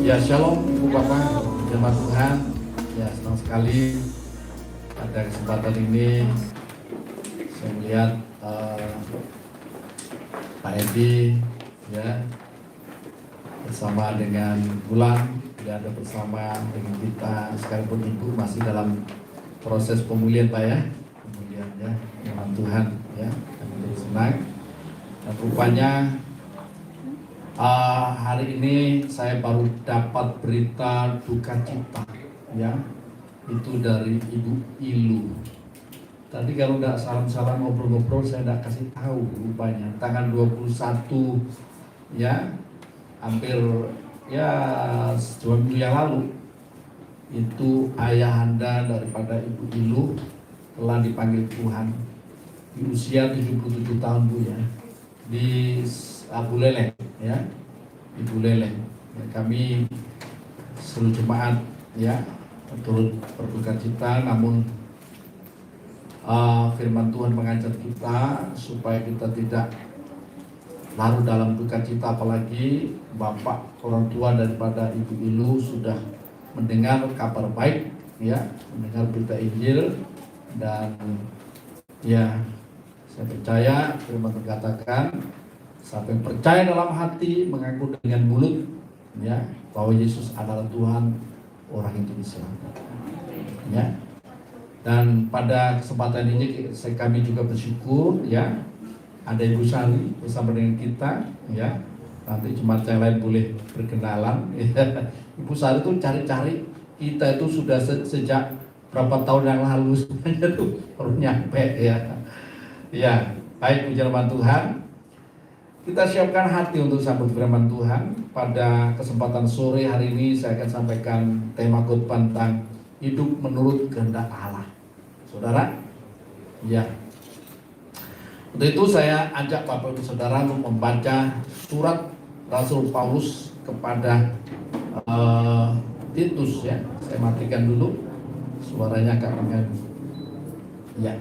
Ya, shalom Ibu Bapak, jemaat Tuhan. Ya, senang sekali pada kesempatan ini saya melihat Pak Edi ya bersama dengan Bulan, tidak ada bersama dengan kita sekalipun Ibu masih dalam proses pemulihan Pak ya. Kemudian ya, jemaat Tuhan ya, kami jadi senang. Dan rupanya hari ini saya baru dapat berita duka cita ya, itu dari Ibu Ilu. Tadi kalau udah salam-salam ngobrol-ngobrol saya udah kasih tahu rupanya tanggal 21 ya, hampir ya 2 minggu yang lalu itu ayahanda daripada Ibu Ilu telah dipanggil Tuhan di usia 77 tahun Bu ya, di Buleleng ya, di Buleleng. Ya, kami seluruh jemaat ya turut berduka cita, namun firman Tuhan mengajar kita supaya kita tidak larut dalam duka cita, apalagi bapak orang tua daripada Ibu Ilu sudah mendengar kabar baik ya, mendengar berita Injil. Dan ya, saya percaya firman terkatakan, siapa yang percaya dalam hati, mengaku dengan mulut ya bahwa Yesus adalah Tuhan, orang itu diselamatkan ya. Dan pada kesempatan ini kami juga bersyukur ya, ada Ibu Sari bersama dengan kita ya. Nanti jemaat yang lain boleh berkenalan ya. Ibu Sari itu cari-cari kita itu sudah sejak berapa tahun yang lalu sebenarnya tuh baru nyampe ya. Ya, baik ujian Tuhan. Kita siapkan hati untuk sambut firman Tuhan. Pada kesempatan sore hari ini saya akan sampaikan tema khotbah tentang hidup menurut kehendak Allah. Saudara, ya. Untuk itu saya ajak Bapak Ibu Saudara untuk membaca surat Rasul Paulus kepada Titus ya. Saya matikan dulu suaranya karena ya.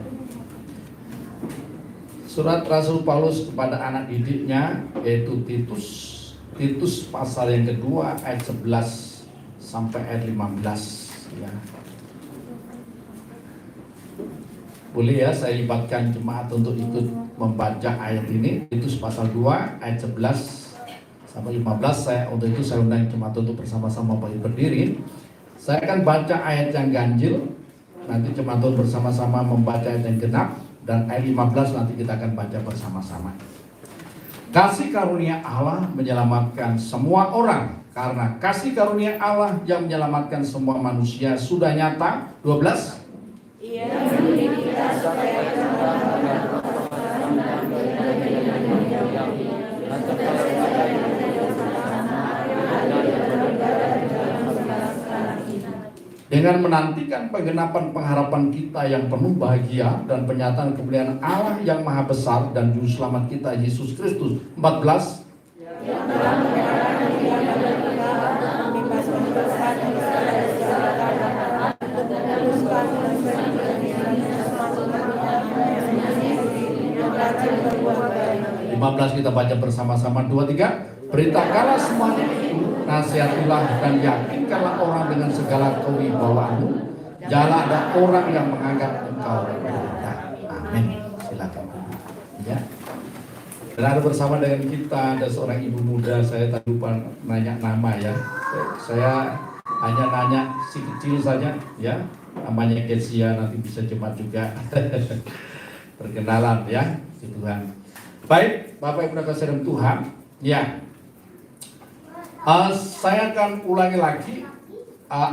Surat Rasul Paulus kepada anak didiknya yaitu Titus. Titus pasal yang kedua ayat 11 sampai ayat 15 ya. Boleh ya saya libatkan jemaat untuk ikut membaca ayat ini. Titus pasal 2 ayat 11 sampai 15. Saya untuk itu saya undang jemaat untuk bersama-sama berdiri. Saya akan baca ayat yang ganjil, nanti jemaat bersama-sama membaca ayat yang genap, dan ayat 15 nanti kita akan baca bersama-sama. Kasih karunia Allah menyelamatkan semua orang, karena kasih karunia Allah yang menyelamatkan semua manusia sudah nyata. 12. Ia mendidik kita supaya kita dengan menantikan penggenapan pengharapan kita yang penuh bahagia dan penyataan kemuliaan Allah yang maha besar dan juru selamat kita Yesus Kristus. 14. Kita baca bersama-sama. 2, 3. Beritakanlah semuanya itu, nasihatilah dan yakinkanlah orang dengan segala kewibawaanmu. Janganlah ada orang yang menganggap engkau rendah. Amin. Silakan. Ya. Dan ada bersama dengan kita ada seorang ibu muda, saya tak lupa nanya nama ya. Saya hanya nanya si kecil saja ya. Namanya Kesia, nanti bisa cepat juga perkenalan ya, si Tuhan. Baik, Bapak Ibu kasih dalam Tuhan, ya. Saya akan ulangi lagi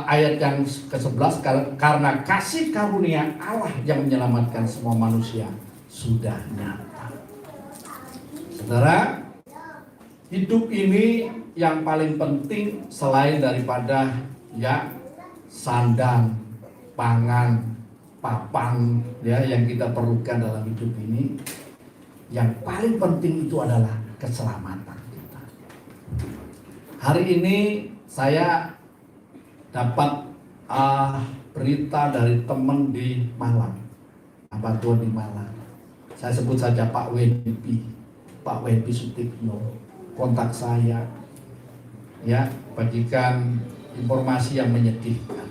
ayat yang ke-11, karena kasih karunia Allah yang menyelamatkan semua manusia sudah nyata. Saudara, hidup ini yang paling penting selain daripada ya sandang, pangan, papan ya yang kita perlukan dalam hidup ini. Yang paling penting itu adalah keselamatan kita. Hari ini saya dapat berita dari teman di Malang, hamba Tuhan di Malang. Saya sebut saja Pak Wenpi Sutikno, kontak saya ya bagikan informasi yang menyedihkan.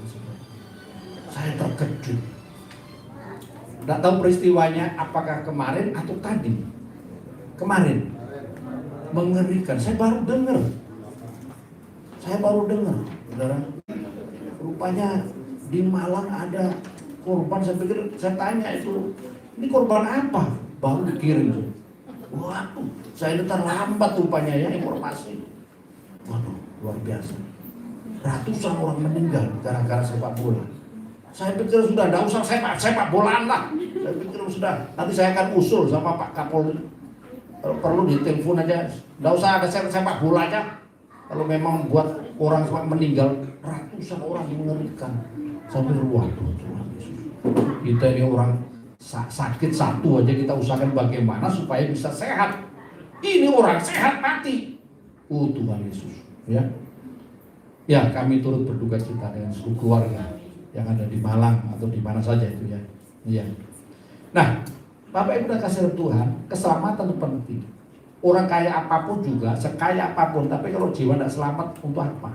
Saya terkejut. Tidak tahu peristiwanya apakah kemarin atau tadi. Kemarin. Mengerikan. Saya baru dengar. Saudara. Rupanya di Malang ada korban. Saya tanya itu, ini korban apa? Baru dikirim. Waduh, saya ini terlambat rupanya ya informasi. Waduh, luar biasa. Ratusan orang meninggal gara-gara sepak bola. Saya pikir sudah, tidak usah sepak bolaan lah. Saya pikir sudah, nanti saya akan usul sama Pak Kapolri. Kalau perlu ditelepon aja, tidak usah ada sepak bola aja. Kalau memang buat orang sampai meninggal, ratusan orang mengerikan. Sampai waduh, Tuhan Yesus. Kita ini orang sakit satu aja kita usahakan bagaimana supaya bisa sehat. Ini orang sehat mati. Oh Tuhan Yesus, ya. Ya, kami turut berduka cita dengan seluruh keluarga yang ada di Malang atau di mana saja itu ya. Iya. Nah, Bapak Ibu dan kasih Tuhan, keselamatan itu penting. Orang kaya apapun juga, sekaya apapun, tapi kalau jiwa tidak selamat untuk apa?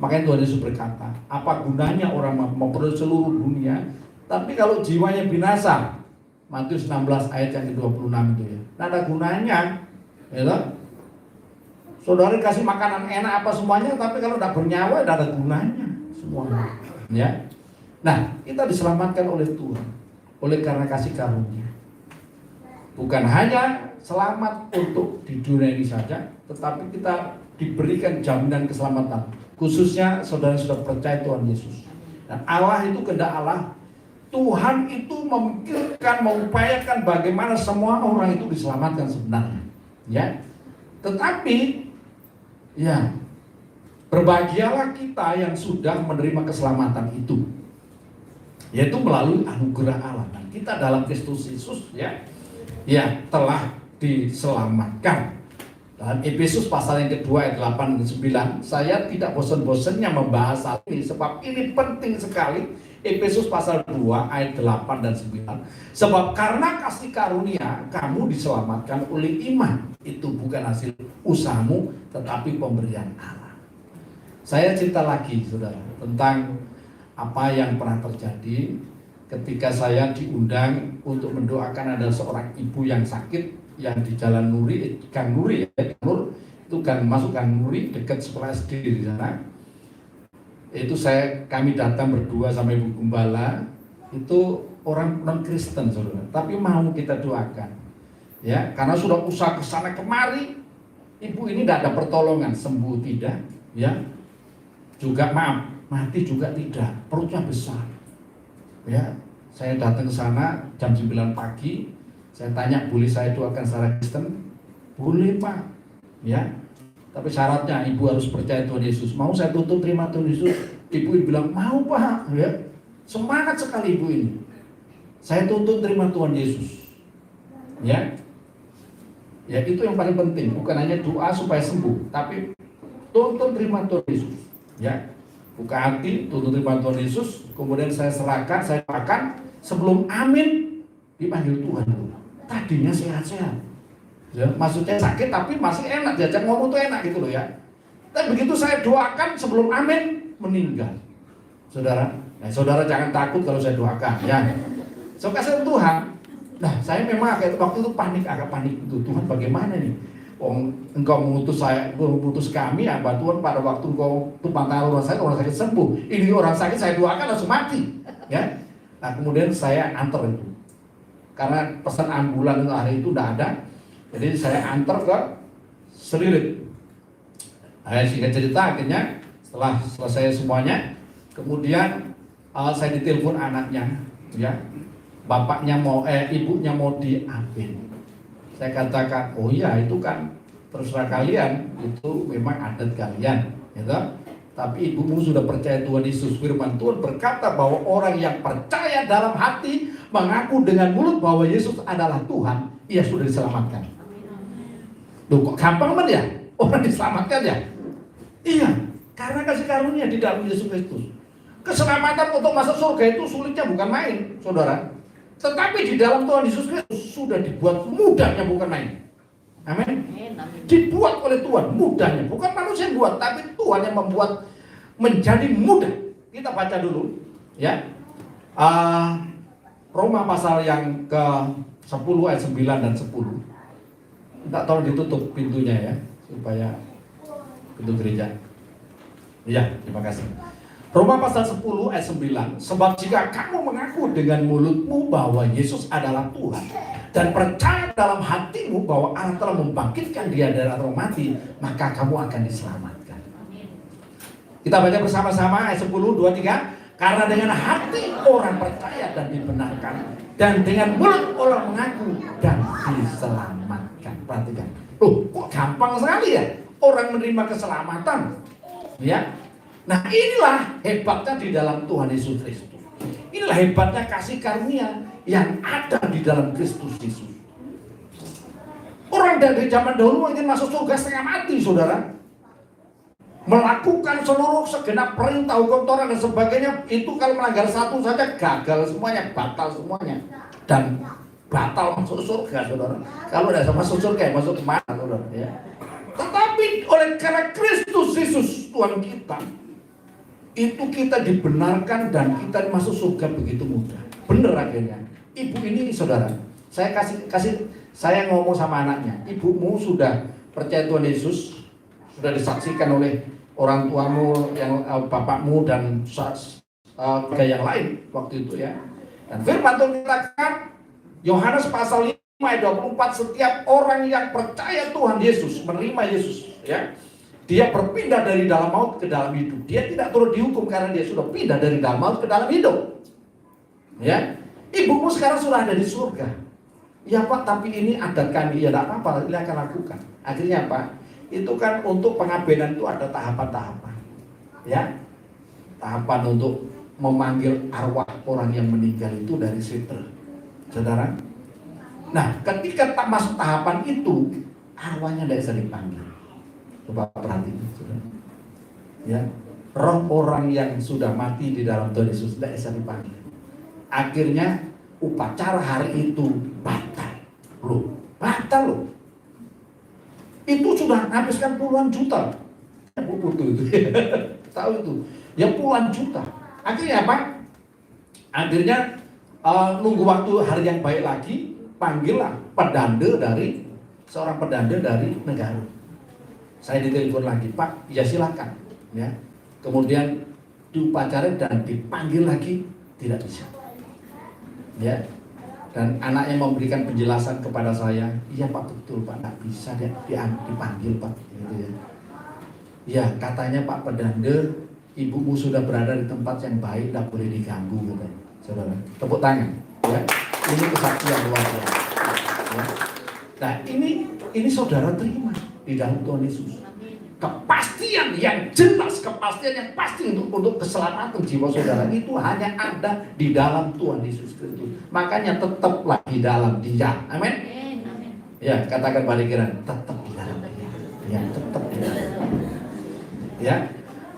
Makanya Tuhan Yesus berkata, apa gunanya orang memperoleh seluruh dunia, tapi kalau jiwanya binasa? Matius 16 ayat yang ke-26 itu ya. Tidak ada gunanya, ya. Saudara kasih makanan enak apa semuanya, tapi kalau tidak bernyawa tidak ada gunanya semuanya. Ya. Nah, kita diselamatkan oleh Tuhan, oleh karena kasih karunia. Bukan hanya selamat untuk di dunia ini saja, tetapi kita diberikan jaminan keselamatan. Khususnya saudara sudah percaya Tuhan Yesus. Dan Allah itu kehendak Allah. Tuhan itu memikirkan, mengupayakan bagaimana semua orang itu diselamatkan sebenarnya. Ya. Tetapi ya, berbahagialah kita yang sudah menerima keselamatan itu, yaitu melalui anugerah Allah. Dan kita dalam Kristus Yesus ya telah diselamatkan. Dalam Efesus pasal yang kedua ayat 8 dan 9, saya tidak bosan-bosannya membahas hal ini sebab ini penting sekali. Efesus pasal 2 ayat 8 dan 9. Sebab karena kasih karunia kamu diselamatkan oleh iman. Itu bukan hasil usahamu tetapi pemberian Allah. Saya cerita lagi saudara tentang apa yang pernah terjadi ketika saya diundang untuk mendoakan ada seorang ibu yang sakit yang di Jalan Nuri, Gang Nuri ya, Nur, itu kan masuk Gang Nuri dekat sekolah SD di sana. Itu kami datang berdua sama Ibu Gembala, itu orang non Kristen saudara, tapi mau kita doakan, ya karena sudah usaha kesana kemari, ibu ini tidak ada pertolongan, sembuh tidak, ya juga maaf, mati juga tidak, perutnya besar, ya saya datang ke sana jam 9 pagi. Saya tanya, boleh saya doakan secara Kristen? Boleh Pak, ya. Tapi syaratnya ibu harus percaya Tuhan Yesus. Mau saya tuntut terima Tuhan Yesus? Ibu bilang mau Pak, ya. Semangat sekali ibu ini. Saya tuntut terima Tuhan Yesus, ya. Ya itu yang paling penting. Bukan hanya doa supaya sembuh, tapi tuntut terima Tuhan Yesus, ya. Buka hati, tuntut terima Tuhan Yesus. Kemudian saya serahkan, saya doakan. Sebelum amin dipanggil Tuhan. Tadinya sehat-sehat, ya, maksudnya sakit tapi masih enak, diajak ngomong tuh enak gitu loh ya. Tapi begitu saya doakan sebelum amin meninggal, saudara. Nah, saudara jangan takut kalau saya doakan, ya. So kasih Tuhan. Nah, saya memang waktu itu agak panik itu. Tuhan bagaimana nih? Engkau mengutus kami, ya Tuhan pada waktu engkau tumpang tangan orang sakit sembuh. Ini orang sakit saya doakan langsung mati, ya. Nah kemudian saya antar itu. Karena pesan ambulan hari itu udah ada, jadi saya antar ke Seririt. Singkat cerita akhirnya setelah selesai semuanya, kemudian saya ditelepon anaknya, ya, ibunya mau diambil. Saya katakan, oh iya itu kan terserah kalian, itu memang adat kalian, gitu. Tapi ibumu sudah percaya Tuhan Yesus. Firman Tuhan berkata bahwa orang yang percaya dalam hati, mengaku dengan mulut bahwa Yesus adalah Tuhan, ia sudah diselamatkan. Loh kok gampang banget ya? Orang diselamatkan ya? Iya, karena kasih karunia di dalam Yesus Kristus. Keselamatan untuk masuk surga itu sulitnya bukan main, saudara. Tetapi di dalam Tuhan Yesus Kristus sudah dibuat mudahnya bukan main. Amin. Dibuat oleh Tuhan, mudahnya. Bukan manusia yang buat, tapi Tuhan yang membuat menjadi mudah. Kita baca dulu, ya. Roma pasal yang ke 10 ayat 9 dan 10. Tidak tolong ditutup pintunya ya, supaya pintu gereja. Iya, terima kasih. Roma pasal 10 ayat 9. Sebab jika kamu mengaku dengan mulutmu bahwa Yesus adalah Tuhan dan percaya dalam hatimu bahwa Allah telah membangkitkan dia dari orang mati, maka kamu akan diselamatkan. Kita baca bersama-sama ayat 10, 2, 3. Karena dengan hati orang percaya dan dibenarkan, dan dengan mulut orang mengaku dan diselamatkan. Perhatikan. Kok gampang sekali ya orang menerima keselamatan. Ya. Nah, inilah hebatnya di dalam Tuhan Yesus Kristus. Inilah hebatnya kasih karunia yang ada di dalam Kristus Yesus. Orang dari zaman dahulu ingin masuk surga setengah mati, saudara. Melakukan segenap perintah, hukum Taurat dan sebagainya. Itu kalau melanggar satu saja gagal semuanya, batal semuanya. Dan batal masuk surga, saudara. Kalau tidak masuk surga, masuk kemana, saudara? Ya. Tetapi oleh karena Kristus Yesus Tuhan kita, itu kita dibenarkan dan kita masuk surga begitu mudah. Benar akhirnya. Ibu ini, saudara, saya ngomong sama anaknya, ibumu sudah percaya Tuhan Yesus, sudah disaksikan oleh orang tuamu, yang bapakmu dan yang lain waktu itu ya. Dan firman Tuhan katakan Yohanes pasal 5 ayat 24, setiap orang yang percaya Tuhan Yesus, menerima Yesus ya, dia berpindah dari dalam maut ke dalam hidup. Dia tidak turut dihukum karena dia sudah pindah dari dalam maut ke dalam hidup. Ya, ibumu sekarang sudah ada di surga. Ya Pak, tapi ini adat kami. Ya tidak apa-apa, ini akan lakukan. Akhirnya apa? Itu kan untuk pengabenan itu ada tahapan-tahapan. Ya, tahapan untuk memanggil arwah orang yang meninggal itu dari situ, saudara. Nah, ketika tak masuk tahapan itu, arwahnya tidak bisa dipanggil. Coba perhatikan, saudara. Ya, roh orang yang sudah mati di dalam Tuhan Yesus tidak bisa dipanggil. Akhirnya upacara hari itu batal. Batal. Itu sudah habiskan puluhan juta. Butuh itu. Tahu itu. Ya puluhan juta. Akhirnya apa? Akhirnya nunggu waktu hari yang baik lagi, panggillah seorang pedanda dari negara. Saya ditelepon lagi, Pak, ya silakan. Ya. Kemudian diupacara dan dipanggil lagi, tidak bisa. Ya. Dan anaknya memberikan penjelasan kepada saya, iya Pak, betul Pak, tidak bisa dia dipanggil Pak. Gitu ya. Ya, katanya Pak pedanda, ibumu sudah berada di tempat yang baik, tidak boleh diganggu, gitu. Saudara, tepuk tangan. Ya. Ini kesaksian luar biasa. Ya. Nah, ini saudara terima di dalam Tuhan Yesus. Kepastian yang jelas, kepastian yang pasti untuk keselamatan jiwa saudara itu hanya ada di dalam Tuhan Yesus Kristus. Makanya tetaplah di dalam Dia. Amin. Ya, katakan balikiran, tetap di dalam Dia. Ya, tetap di dalam. Ya.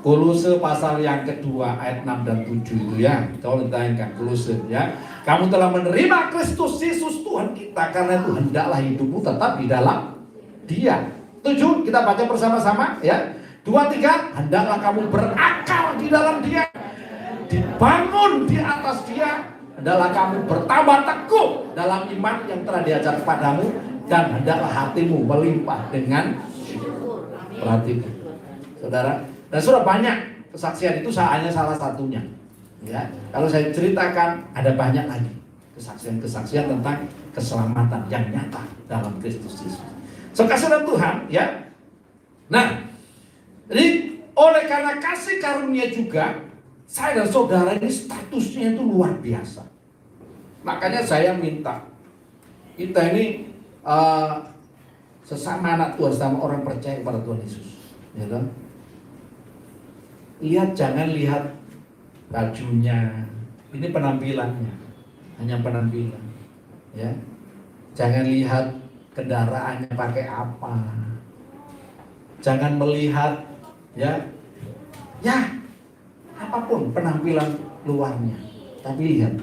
Kolose pasal yang kedua ayat 6 dan 7 itu ya. Tolong ditayangkan Kolose ya. Kamu telah menerima Kristus Yesus Tuhan kita, karena itu hendaklah hidupmu tetap di dalam Dia. 7, kita baca bersama-sama ya. 2, 3, hendaklah kamu berakal di dalam Dia, dibangun di atas Dia. Hendaklah kamu bertambah teguh dalam iman yang telah diajar kepadamu, dan hendaklah hatimu melimpah dengan syukur. Perhatikan, saudara. Dan sudah banyak kesaksian itu, hanya salah satunya. Ya, kalau saya ceritakan ada banyak lagi kesaksian-kesaksian tentang keselamatan yang nyata dalam Kristus Yesus. Sekasihan Tuhan, ya. Nah, jadi oleh karena kasih karunia juga, saya dan saudara ini statusnya itu luar biasa. Makanya saya minta kita ini sesama anak Tuhan, sama orang percaya kepada Tuhan Yesus, ya kan? Jangan lihat bajunya, ini penampilannya, hanya penampilan, ya. Jangan lihat kendaraannya pakai apa, jangan melihat, ya, apapun penampilan luarnya, tapi lihat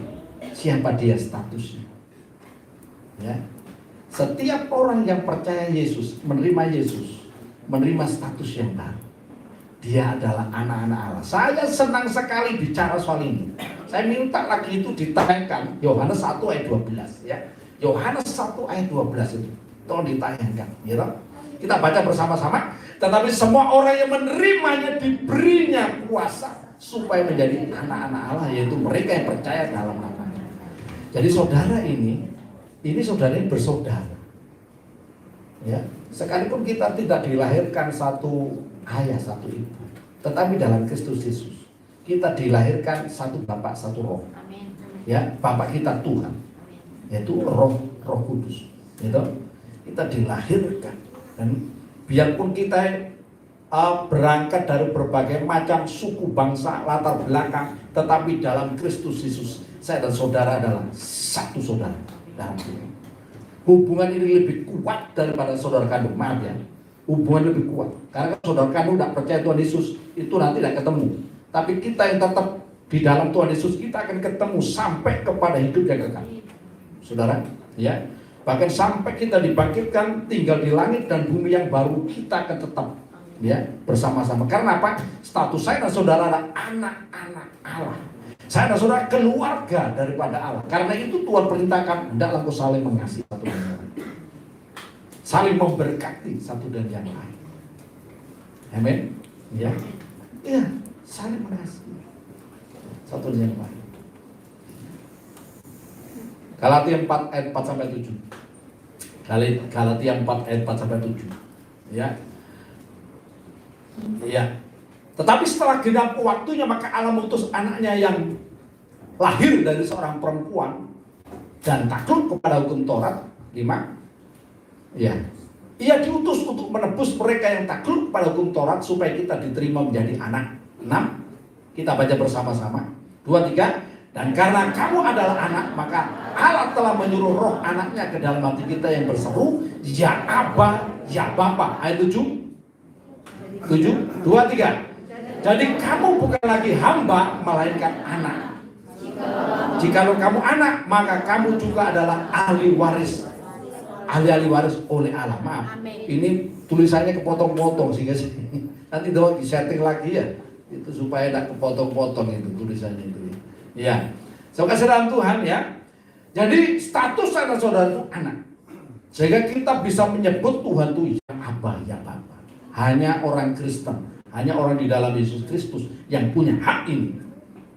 siapa dia statusnya, ya. Setiap orang yang percaya Yesus, menerima status yang baru. Dia adalah anak-anak Allah. Saya senang sekali bicara soal ini. Saya minta lagi itu ditayangkan Yohanes 1 ayat 12 ya. Yohanes 1 ayat 12 itu. Tolong ditayangkan, ya. Kita baca bersama-sama. Tetapi semua orang yang menerimanya diberinya kuasa supaya menjadi anak-anak Allah, yaitu mereka yang percaya dalam namanya. Jadi saudara ini saudara ini bersaudara. Ya, sekalipun kita tidak dilahirkan satu ayah, satu ibu, tetapi dalam Kristus Yesus kita dilahirkan satu Bapa, satu Roh. Amin. Ya, Bapa kita Tuhan, yaitu Roh Kudus. Gitu. Kita dilahirkan, dan biarpun kita berangkat dari berbagai macam suku, bangsa, latar belakang, tetapi dalam Kristus Yesus saya dan saudara adalah satu saudara dalam Tuhan. Hubungan ini lebih kuat daripada saudara kandung, maaf ya. Hubungan lebih kuat, karena saudara kandung tidak percaya Tuhan Yesus, itu nanti tidak ketemu. Tapi kita yang tetap di dalam Tuhan Yesus, kita akan ketemu sampai kepada hidup yang kekal. Saudara, ya. Bahkan sampai kita dibangkitkan, tinggal di langit dan bumi yang baru, kita akan tetap ya bersama-sama. Karena apa? Status saya dan saudara adalah anak-anak Allah. Saya dan saudara keluarga daripada Allah. Karena itu Tuhan perintahkan, hendaklah engkau saling mengasihi satu dan yang lain, saling memberkati satu dan yang lain. Amin. Ya, ya, saling mengasihi satu dan yang lain. Galatia 4 ayat 4 sampai 7. Galatia 4 ayat 4 sampai 7. Ya. Ya. Tetapi setelah genap waktunya, maka Allah mengutus anaknya yang lahir dari seorang perempuan dan takluk kepada hukum Taurat. 5. Ya. Ia diutus untuk menebus mereka yang takluk kepada hukum Taurat supaya kita diterima menjadi anak. 6. Kita baca bersama-sama. 2, 3. Dan karena kamu adalah anak, maka Allah telah menyuruh roh anaknya ke dalam hati kita yang berseru, ya Aba, ya Bapa. Ayat 7. 2, 3. Jadi kamu bukan lagi hamba, melainkan anak. Jikalau kamu anak, maka kamu juga adalah ahli waris. Ahli waris oleh Allah. Maaf, ini tulisannya kepotong-potong sehingga nanti doang disetting lagi ya. Itu supaya tidak kepotong-potong itu tulisannya itu. Ya, saudara Tuhan ya. Jadi status saudara itu anak. Sehingga kita bisa menyebut Tuhan itu ya Aba, ya Bapa. Hanya orang Kristen, hanya orang di dalam Yesus Kristus yang punya hak ini.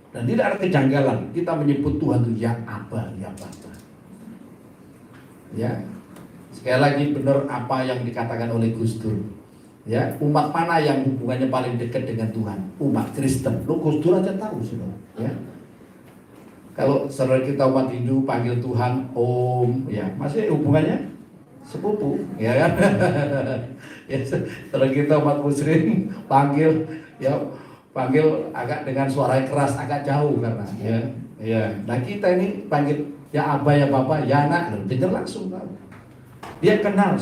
Dan tidak ada kejanggalan kita menyebut Tuhan itu ya Aba, ya Bapa. Ya. Sekali lagi benar apa yang dikatakan oleh Gus Dur. Ya, umat mana yang hubungannya paling dekat dengan Tuhan? Umat Kristen. Lo Gus Dur aja tahu saudara, ya. Kalau saudara kita umat Hindu panggil Tuhan Om, ya masih hubungannya sepupu, ya kan? Ya, saudara kita umat Muslim panggil agak dengan suara keras, agak jauh karena ya. Nah kita ini panggil ya Aba, ya Bapa, ya Anak, dengar langsung tahu. Dia kenal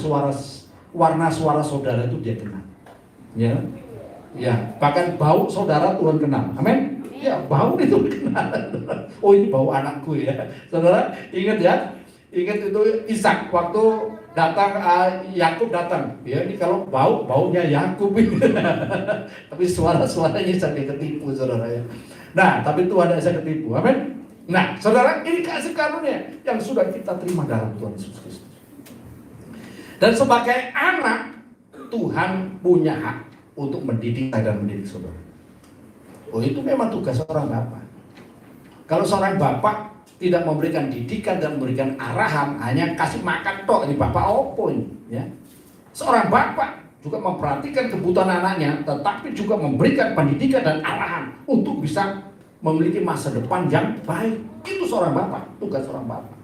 warna suara saudara itu dia kenal, ya. Bahkan bau saudara Tuhan kenal, amin. Ya, bau itu kenal. Oh, ini bau anakku ya. Saudara, ingat ya. Ingat itu Ishak waktu datang Yakub datang. Ya, ini kalau baunya Yakub. Tapi suara-suaranya saya ketipu saudara ya. Nah, tapi Tuhan tidak bisa ketipu. Amin. Nah, saudara, ini kasih karunia yang sudah kita terima dalam Tuhan Yesus Kristus. Dan sebagai anak, Tuhan punya hak untuk mendidik saya dan mendidik saudara. Oh, itu memang tugas seorang bapak. Kalau seorang bapak tidak memberikan didikan dan memberikan arahan, hanya kasih makan tok, ini bapak opo ini, ya. Seorang bapak juga memperhatikan kebutuhan anaknya, tetapi juga memberikan pendidikan dan arahan untuk bisa memiliki masa depan yang baik. Itu seorang bapak, tugas seorang bapak.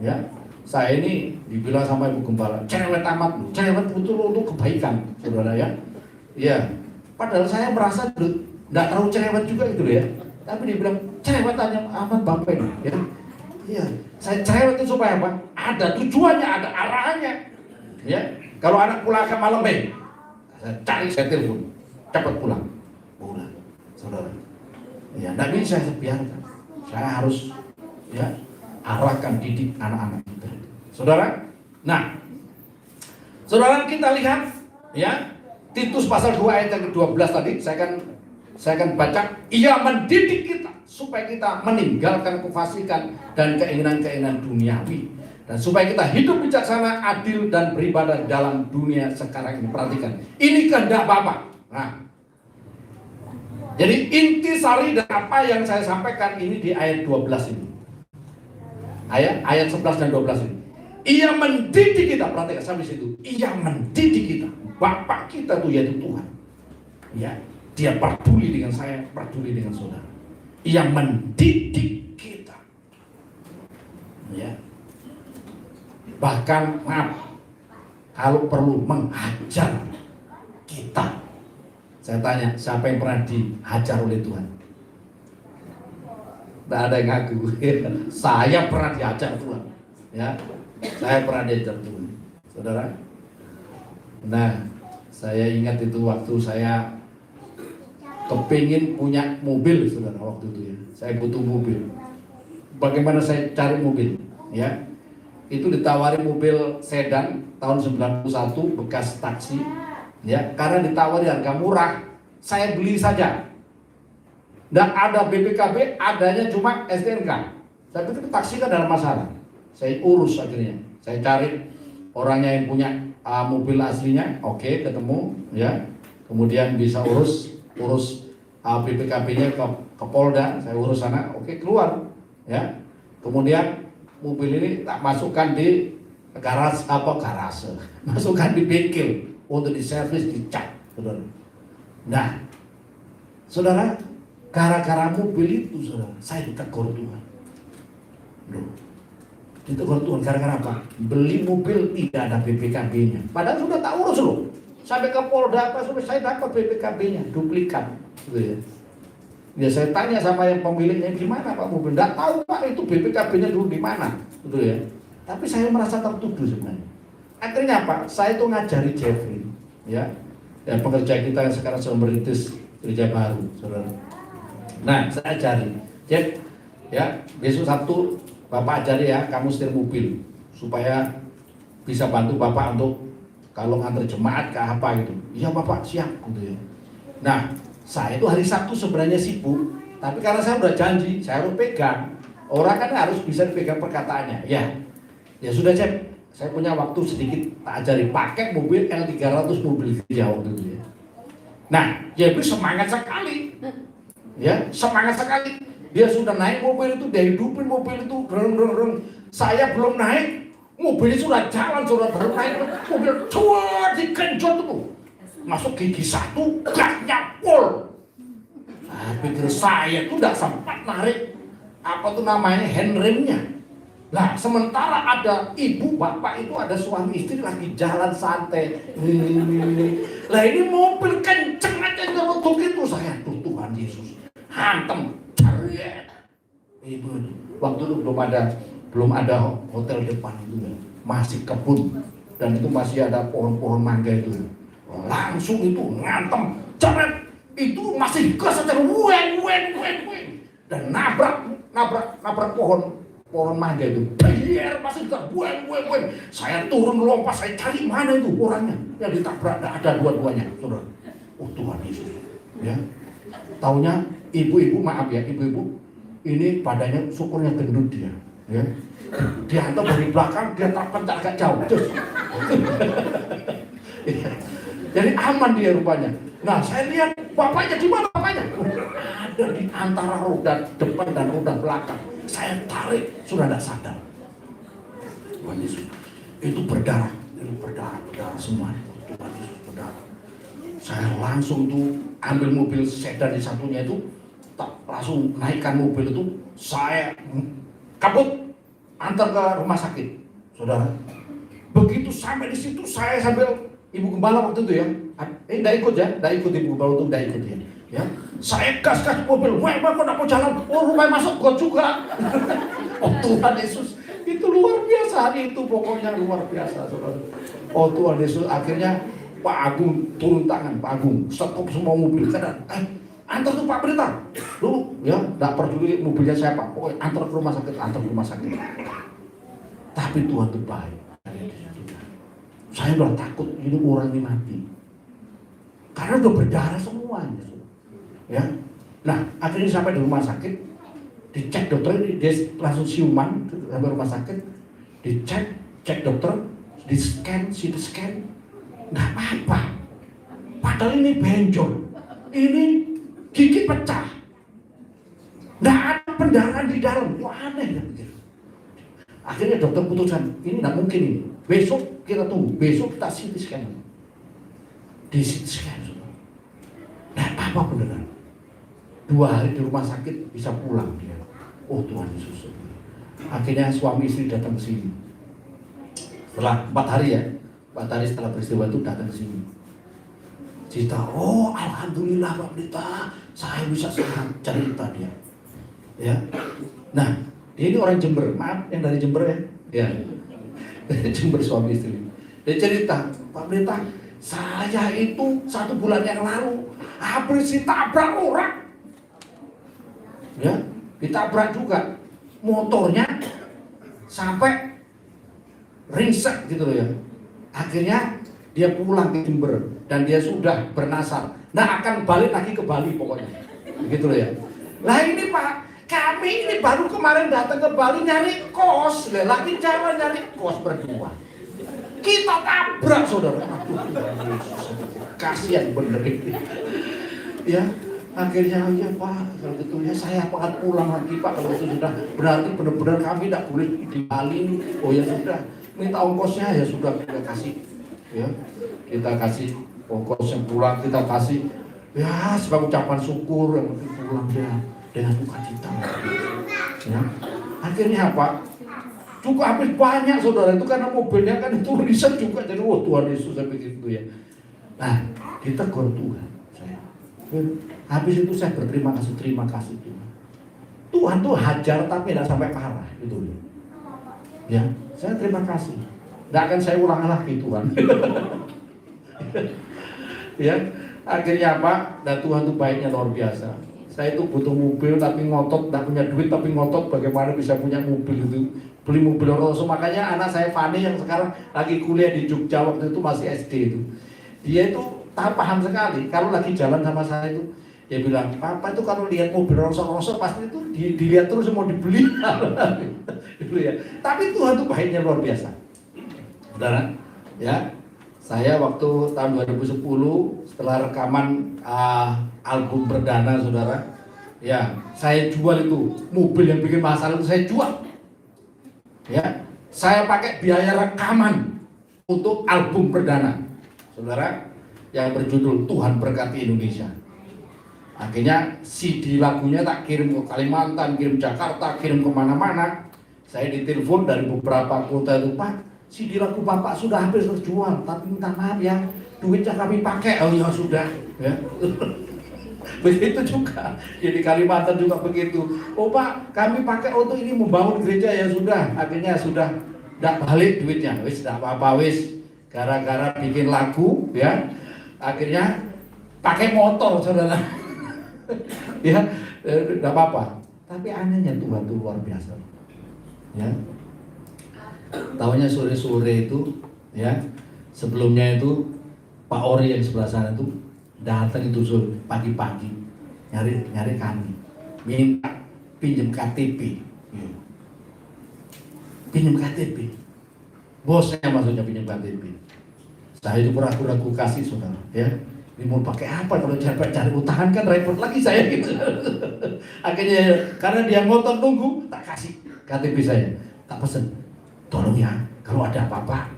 Ya, saya ini dibilang sama Ibu Gembala, cerewet amat, cerewet betul untuk kebaikan, saudara ya. Ya, padahal saya merasa nggak terlalu cerewet juga gitu ya, tapi dia bilang cerewet amat bapak ini, ya. Iya, saya cerewet itu supaya apa? Ada tujuannya, ada arahannya, ya. Kalau anak pulang agak malam saya telepon, cepat pulang, saudara. Ya, nggak bisa saya biarkan, saya harus ya arahkan didik anak-anak kita, saudara. Nah, saudara, kita lihat ya, Titus pasal 2 ayat yang ke-12 tadi, saya akan baca. Ia mendidik kita supaya kita meninggalkan kefasikan dan keinginan-keinginan duniawi, dan supaya kita hidup bijaksana, adil, dan beribadah dalam dunia sekarang ini. Perhatikan, ini kehendak Bapa. Nah, jadi inti sari dan apa yang saya sampaikan ini di ayat 12 ini. Ayat 11 dan 12 ini. Ia mendidik kita, perhatikan sampai situ. Ia mendidik kita. Bapak kita tuh yaitu Tuhan. Ya, dia peduli dengan saya, peduli dengan saudara. Ia mendidik kita. Ya. Bahkan kalau perlu menghajar kita. Saya tanya, siapa yang pernah dihajar oleh Tuhan? Tidak ada yang ngaku. Saya pernah dihajar Tuhan. Ya, saya pernah dihajar Tuhan, saudara. Nah, saya ingat itu waktu saya kepingin punya mobil, saudara, waktu itu ya. Saya butuh mobil. Bagaimana saya cari mobil? Ya, itu ditawari mobil sedan tahun 91 bekas taksi. Ya, karena ditawari harga murah, saya beli saja. Nggak ada BPKB, adanya cuma STNK. Tapi itu taksi kan dalam masalah. Saya urus akhirnya. Saya cari orangnya yang punya mobil aslinya, oke, ketemu, ya. Kemudian bisa urus BPKB-nya ke Polda, saya urus sana, oke, keluar, ya. Kemudian mobil ini tak masukkan di garase, masukkan di bengkel untuk diservis, dicat, saudara. Nah, saudara, gara-gara mobil itu, saudara, saya ditegur Tuhan. Loh, ditegur Tuhan gara-gara apa? Beli mobil tidak ada BPKB-nya. Padahal sudah tak urus loh. Sampai ke Polda apa sudah saya dapat BPKB-nya, duplikat, gitu ya. Ya saya tanya sama yang pemiliknya, gimana Pak mobil? Nggak tahu Pak, itu BPKB-nya dulu di mana, gitu ya. Tapi saya merasa tertuduh sebenarnya. Akhirnya apa? Saya itu ngajari Jeffrey, ya pekerja kita yang sekarang sedang merintis gereja baru, saudara. Nah, saya ajari, Jeff, ya besok Sabtu Bapak ajari ya, kamu setir mobil supaya bisa bantu Bapak untuk kalau nganter jemaat ke apa gitu. Iya Bapak, siap, gitu ya. Nah, saya itu hari Sabtu sebenarnya sibuk, tapi karena saya udah janji, saya harus pegang. Orang kan harus bisa dipegang perkataannya, ya. Ya sudah Jeff, saya punya waktu sedikit tak ajari, pakai mobil L300 mobil gereja waktu itu ya. Nah, Jeffrey semangat sekali, ya semangat sekali. Dia sudah naik mobil itu, dia hidupin mobil itu, saya belum naik, mobilnya sudah jalan, sudah baru naik mobil, cuat digenjot itu, masuk gigi 1, gasnya full. Nah, pikir saya tuh tidak sempat narik apa tuh namanya handremnya. Nah, sementara ada ibu, bapak itu ada suami istri lagi jalan santai. Lah ini mobil kenceng aja nyerutuk itu, saya tuh Tuhan Yesus hantem, cariet. Ibu, waktu itu belum ada hotel depan itu, masih kebun dan itu masih ada pohon-pohon mangga itu. Langsung itu ngantem, ceret itu masih gas aja, dan nabrak pohon mangga itu, biar masih gak bueng. Saya turun lompat, saya cari mana itu orangnya yang ditabrak, tidak ada dua-duanya, saudara. Oh Tuhan Yesus, ya. Taunya ibu-ibu, maaf ya, ibu-ibu ini badannya syukurnya gendut dia, ya. Dihantam dari belakang, dia terpencar agak jauh, jadi aman dia rupanya. Nah, saya lihat bapaknya di mana bapaknya? Ada di antara roda depan dan roda belakang. Saya tarik, sudah tidak sadar. Tuhan Yesus, itu berdarah semua. Tuhan Yesus berdarah. Saya langsung tuh ambil mobil sedan di satunya itu, langsung naikkan mobil itu, saya kabut antar ke rumah sakit, saudara. Begitu sampai di situ saya sambil ibu gembala waktu itu ya, tidak ikut ibu gembala itu, tidak ikut ya. Ya, saya gas mobil, wah kok tidak mau jalan, oh rupanya masuk got juga. Oh Tuhan Yesus, itu luar biasa hari itu, pokoknya luar biasa, saudara. Oh Tuhan Yesus, akhirnya Pak Agung turun tangan, Pak Agung stop semua mobil, kadang, antar tuh Pak Berita, dulu ya, tidak peduli mobilnya siapa, pokoknya antar ke rumah sakit. Tapi Tuhan itu baik. Saya udah takut ini orang ini mati. Karena udah berdarah semuanya. Ya. Nah, akhirnya sampai di rumah sakit, dicek dokter, dia langsung siuman sampai rumah sakit, cek dokter, di scan, CT scan, nggak apa-apa. Padahal ini benjol, ini gigi pecah, nggak ada pendarahan di dalam. Wah, aneh ya. Akhirnya dokter putuskan, ini nggak mungkin ini. Besok kita tunggu, besok kita CT scan. Di CT scan, nggak apa-apa beneran. 2 hari di rumah sakit bisa pulang dia. Oh Tuhan Yesus. Akhirnya suami istri datang ke sini. Setelah 4 hari ya, 4 hari setelah peristiwa itu datang ke sini. Cerita, oh alhamdulillah Pak Pendeta, saya bisa sehat, cerita dia. Ya, nah dia ini orang Jember, maaf yang dari Jember ya, Jember suami istri. Dia cerita, Pak Pendeta, saya itu 1 bulan yang lalu habis ditabrak orang. Ya, ditabrak juga, motornya sampai ringsek gitu loh ya. Akhirnya dia pulang ke Jember dan dia sudah bernasar. Nah akan balik lagi ke Bali pokoknya, gitu loh ya. Lah ini Pak, kami ini baru kemarin datang ke Bali nyari kos, lagi jalan nyari kos berdua. Kita tabrak saudara. Kasihan bener ini. Ya. Akhirnya ya Pak, kalau gitu ya saya akan pulang lagi Pak. Kalau itu sudah berarti benar-benar kami tidak boleh di Bali. Oh ya sudah, minta ongkosnya ya sudah kita kasih. Ya, kita kasih ongkosnya pulang, kita kasih ya sebagai ucapan syukur yang penting pulang ya dengan sukacita. Ya, akhirnya Pak, juga habis banyak saudara itu karena mobilnya kan itu riset juga jadi oh Tuhan Yesus sampai gitu ya. Nah kita tegur Tuhan. Habis itu saya terima kasih Tuhan. Tuhan tuh hajar tapi tidak sampai parah gitu. Ya, saya terima kasih. Tidak akan saya ulang lagi Tuhan. Ya, akhirnya apa? Dan Tuhan tuh baiknya luar biasa. Saya itu butuh mobil tapi ngotot, tidak punya duit tapi ngotot bagaimana bisa punya mobil itu. Beli mobil Rolls. Makanya anak saya Fani yang sekarang lagi kuliah di Jogja waktu itu masih SD itu. Dia itu paham sekali kalau lagi jalan sama saya itu. Dia bilang, Papa itu kalau lihat mobil Rolls-Royce pasti itu dilihat terus mau dibeli. Gitu ya. Tapi Tuhan tuh baiknya luar biasa. Saudara, ya. Saya waktu tahun 2010 setelah rekaman album perdana saudara, ya, saya jual itu mobil yang bikin masalah itu saya jual. Ya, saya pakai biaya rekaman untuk album perdana. Saudara, yang berjudul Tuhan Berkati Indonesia. Akhirnya CD lagunya tak kirim ke Kalimantan, kirim Jakarta, kirim kemana-mana. Saya ditelepon dari beberapa kota itu, Pak, CD lagu Bapak sudah hampir terjual, tapi minta maaf ya, duitnya kami pakai. Oh ya sudah, ya. Begitu juga, ya di Kalimantan juga begitu. Oh Pak, kami pakai untuk ini membangun gereja ya sudah. Akhirnya sudah tidak balik duitnya, wis tidak apa-apa wis. Gara-gara bikin lagu, ya, akhirnya pakai motor saudara. Ya, tidak apa-apa. Tapi anehnya Tuhan itu luar biasa. Ya, tahunya sore-sore itu, ya, sebelumnya itu Pak Ori yang sebelah sana itu datang itu sore pagi-pagi nyari kami, minta pinjam KTP, ya. Pinjam KTP. Bosnya maksudnya pinjam KTP. Saya itu ragu-ragu kasih saudara, ya. Ini mau pakai apa kalau cari utangan kan repot lagi saya gitu. Akhirnya karena dia ngotot nunggu, tak kasih KTP saya, tak pesen. Tolong ya, kalau ada apa-apa,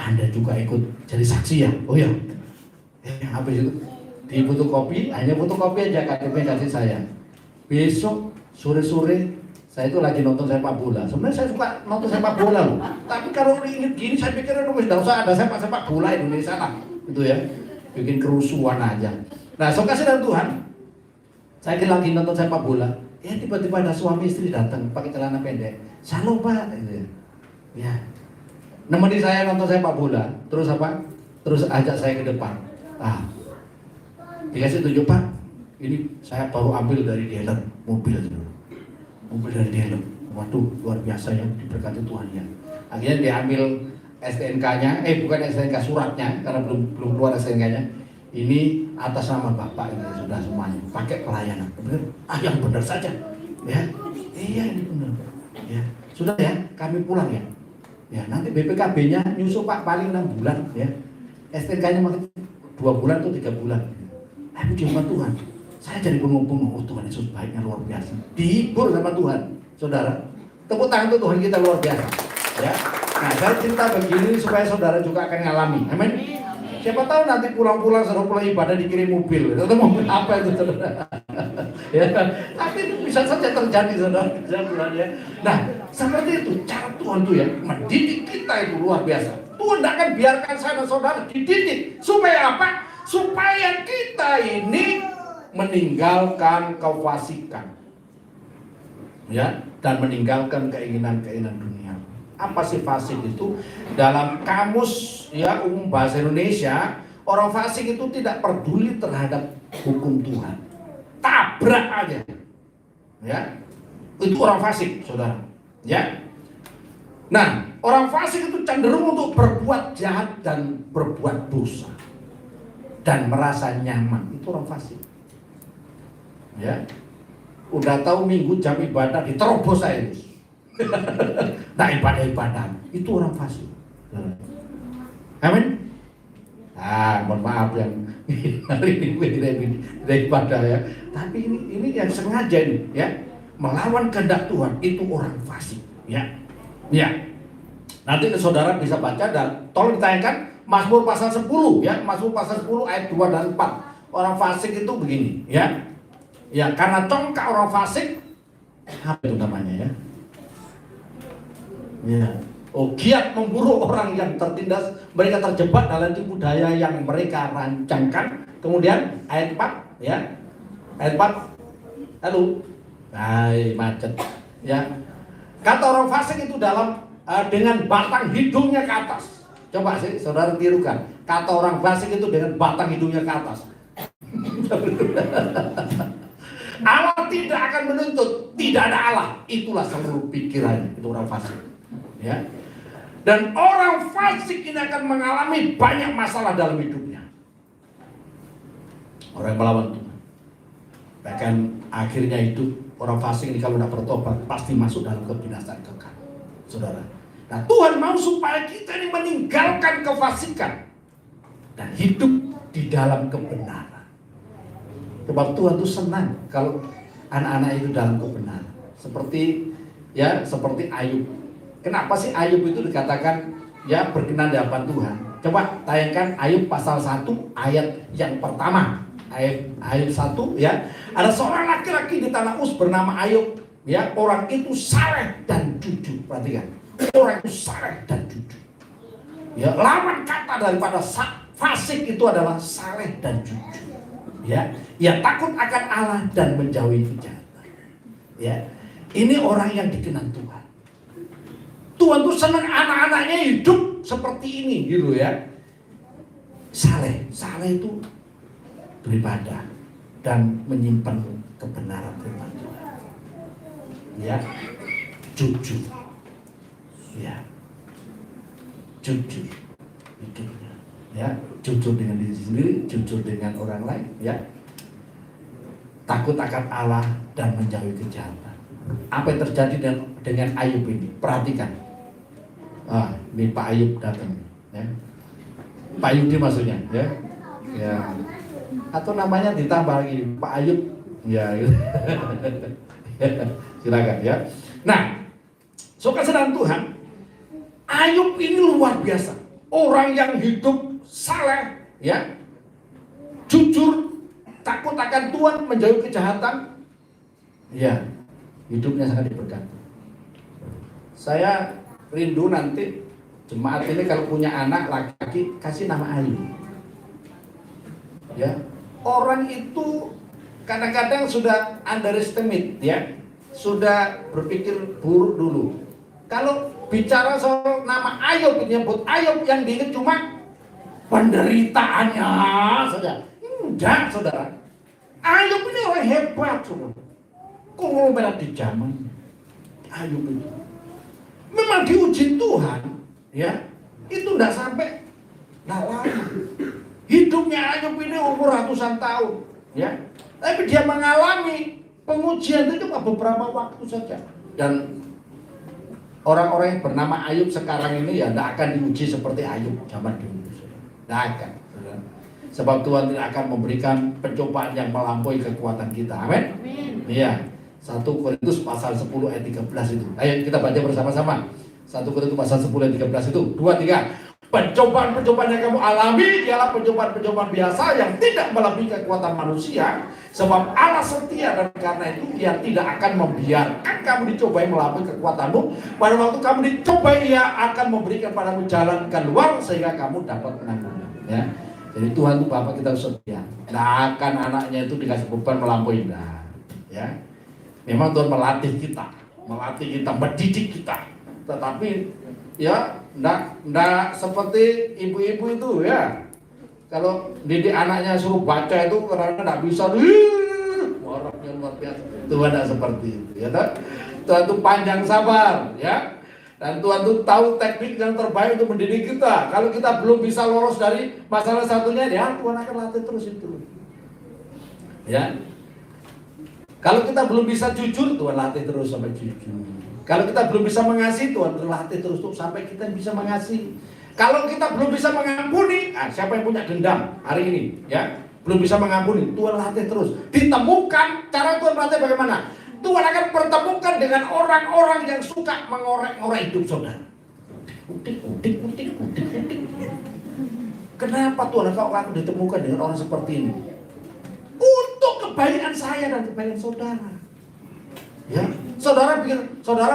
Anda juga ikut jadi saksi ya. Oh ya, habis itu di fotokopi, hanya fotokopi aja KTP kasih saya. Besok sore-sore saya itu lagi nonton sepak bola. Sebenarnya saya suka nonton sepak bola loh. Tapi kalau ingat gini saya pikir tidak usah ada sepak bola Indonesia lah, gitu ya. Bikin kerusuhan aja. Nah, so kasih dari Tuhan. Saya lagi nonton sepak bola. Ya tiba-tiba ada suami istri datang pakai celana pendek. Shalom Pak, gitu ya. Ya. Nemenin saya nonton sepak bola. Terus apa? Terus ajak saya ke depan. Dikasih tunjuk Pak. Ini saya baru ambil dari dealer mobil itu. Mobil dari dealer. Waduh, luar biasa ya, diberkati Tuhan ya. Akhirnya diambil STNK-nya, bukan STNK, suratnya, karena belum keluar STNK-nya. Ini atas nama Bapak ini sudah semuanya, pakai pelayanan. Benar? Yang benar saja, ya. Iya ini benar, ya. Sudah ya, kami pulang ya. Ya nanti BPKB-nya nyusul Pak paling 6 bulan, ya. STNK-nya makin 2 bulan atau 3 bulan. Puji sama Tuhan, saya jadi bengong-bengong. Oh Tuhan Yesus baiknya luar biasa. Dihibur sama Tuhan, saudara. Tepuk tangan untuk Tuhan kita luar biasa, ya. Nah, saya cerita begini supaya saudara juga akan ngalami. Amin. Siapa tahu nanti pulang-pulang setelah pulang ibadah dikirim mobil, atau mobil apa itu saudara? Ya, tapi itu bisa saja terjadi saudara. Ya. Nah, seperti itu cara Tuhan tuh ya mendidik kita itu luar biasa. Tuhan tidak akan biarkan saya dan saudara dididik supaya apa? Supaya kita ini meninggalkan kefasikan, ya, dan meninggalkan keinginan-keinginan dunia. Apa sih fasik itu? Dalam kamus ya umum bahasa Indonesia, orang fasik itu tidak peduli terhadap hukum Tuhan. Tabrak aja. Ya. Itu orang fasik, saudara. Ya. Nah, orang fasik itu cenderung untuk berbuat jahat dan berbuat dosa. Dan merasa nyaman. Itu orang fasik. Ya. Udah tahu minggu jam ibadah diterobos saya. Nah ibadah itu orang fasik. Amin. Mohon maaf yang hari ini tidak ibadah ya. Tapi ini yang sengaja ini ya melawan kehendak Tuhan, itu orang fasik. Ya. Nanti saudara bisa baca dan tolong ditayangkan Mazmur pasal 10 ya, Mazmur pasal 10 ayat 2 dan 4. Orang fasik itu begini ya. Ya karena congkak orang fasik, apa itu namanya ya? Ya. Giat memburu orang yang tertindas, mereka terjebak dalam tipu daya yang mereka rancangkan. Kemudian ayat 4 ya. Ayat 4. Lalu macet ya. Kata orang fasik itu dalam dengan batang hidungnya ke atas. Coba sih saudara tirukan. Kata orang fasik itu dengan batang hidungnya ke atas. Allah tidak akan menuntut, tidak ada Allah. Itulah seluruh pikirannya, itu orang fasik. Ya. Dan orang fasik ini akan mengalami banyak masalah dalam hidupnya. Orang yang melawan Tuhan. Bahkan akhirnya itu orang fasik ini kalau tidak bertobat pasti masuk dalam kebinasaan kekal. Saudara. Nah, Tuhan mau supaya kita ini meninggalkan kefasikan dan hidup di dalam kebenaran. Sebab Tuhan itu senang kalau anak-anak itu dalam kebenaran. Seperti Ayub. Kenapa sih Ayub itu dikatakan ya berkenan di hadapan Tuhan? Coba tayangkan Ayub pasal 1 ayat yang pertama. Ayub 1 ya. Ada seorang laki-laki di tanah Uz bernama Ayub ya. Orang itu saleh dan jujur. Perhatikan. Orang itu saleh dan jujur. Ya, lawan kata daripada fasik itu adalah saleh dan jujur. Ya, ia takut akan Allah dan menjauhi kejahatan. Ya. Ini orang yang dikenal Tuhan. Tuhan tuh senang anak-anaknya hidup seperti ini gitu ya. Saleh itu beribadah dan menyimpan kebenaran firman Tuhan. Ya. Jujur. Ya. Jujur hidupnya. Ya, jujur dengan diri sendiri, jujur dengan orang lain, ya. Takut akan Allah dan menjauhi kejahatan. Apa yang terjadi dengan Ayub ini? Perhatikan. Ini Pak Ayub datang, ya. Pak Yudi maksudnya, ya. Ya. Atau namanya ditambah lagi Pak Ayub, ya. Silakan, ya. Nah, saudara Tuhan, Ayub ini luar biasa. Orang yang hidup saleh, ya, jujur, takut akan Tuhan, menjauhi kejahatan, ya, hidupnya sangat diberkati. Saya rindu nanti jemaat ini kalau punya anak laki-laki kasih nama Ayub. Ya, orang itu kadang-kadang sudah underestimate, ya, sudah berpikir buruk dulu. Kalau bicara soal nama Ayub, nyebut Ayub yang diingat cuma penderitaannya saja. Enggak, saudara. Ayub ini orang hebat, saudara. Konglomerat di zaman Ayub itu memang diuji Tuhan, ya. Itu tidak sampai, tidak lama. Hidupnya Ayub ini umur ratusan tahun, ya. Tapi dia mengalami pengujian itu cuma beberapa waktu saja. Dan orang-orang yang bernama Ayub sekarang ini ya tidak akan diuji seperti Ayub zaman dulu. Tidak akan. Sebab Tuhan tidak akan memberikan pencobaan yang melampaui kekuatan kita. Amin. Iya. 1 Korintus pasal 10 ayat 13 itu. Ayo kita baca bersama-sama. 1 Korintus pasal 10 ayat 13 itu. 2, 3. Pencobaan-pencobaan yang kamu alami ialah pencobaan-pencobaan biasa yang tidak melebihi kekuatan manusia. Sebab Allah setia dan karena itu Dia tidak akan membiarkan kamu dicobai melampaui kekuatanmu. Pada waktu kamu dicobai, Ia akan memberikan padamu jalan keluar sehingga kamu dapat menanggungnya. Ya. Jadi Tuhan itu Bapak kita setia. Tidak akan anaknya itu dikasih beban melampaui. Nah, ya. Memang Tuhan melatih kita, mendidik kita. Tetapi ya enggak seperti ibu-ibu itu ya. Kalau didik anaknya suruh baca itu karena enggak bisa, marahnya luar biasa. Tuhan enggak seperti itu ya. Tuhan itu panjang sabar ya. Dan Tuhan itu tahu teknik yang terbaik untuk mendidik kita. Kalau kita belum bisa lolos dari masalah satunya, ya Tuhan akan latih terus itu. Ya. Kalau kita belum bisa jujur, Tuhan latih terus sampai jujur. Kalau kita belum bisa mengasihi, Tuhan latih terus sampai kita bisa mengasihi. Kalau kita belum bisa mengampuni, siapa yang punya dendam hari ini, ya, belum bisa mengampuni, Tuhan latih terus. Ditemukan cara Tuhan latih bagaimana? Tuhan akan pertemukan dengan orang-orang yang suka mengorek-ngorek hidup saudara. Udik. Kenapa Tuhan kau akan ditemukan dengan orang seperti ini? Untuk kebaikan saya dan kebaikan saudara. Ya, saudara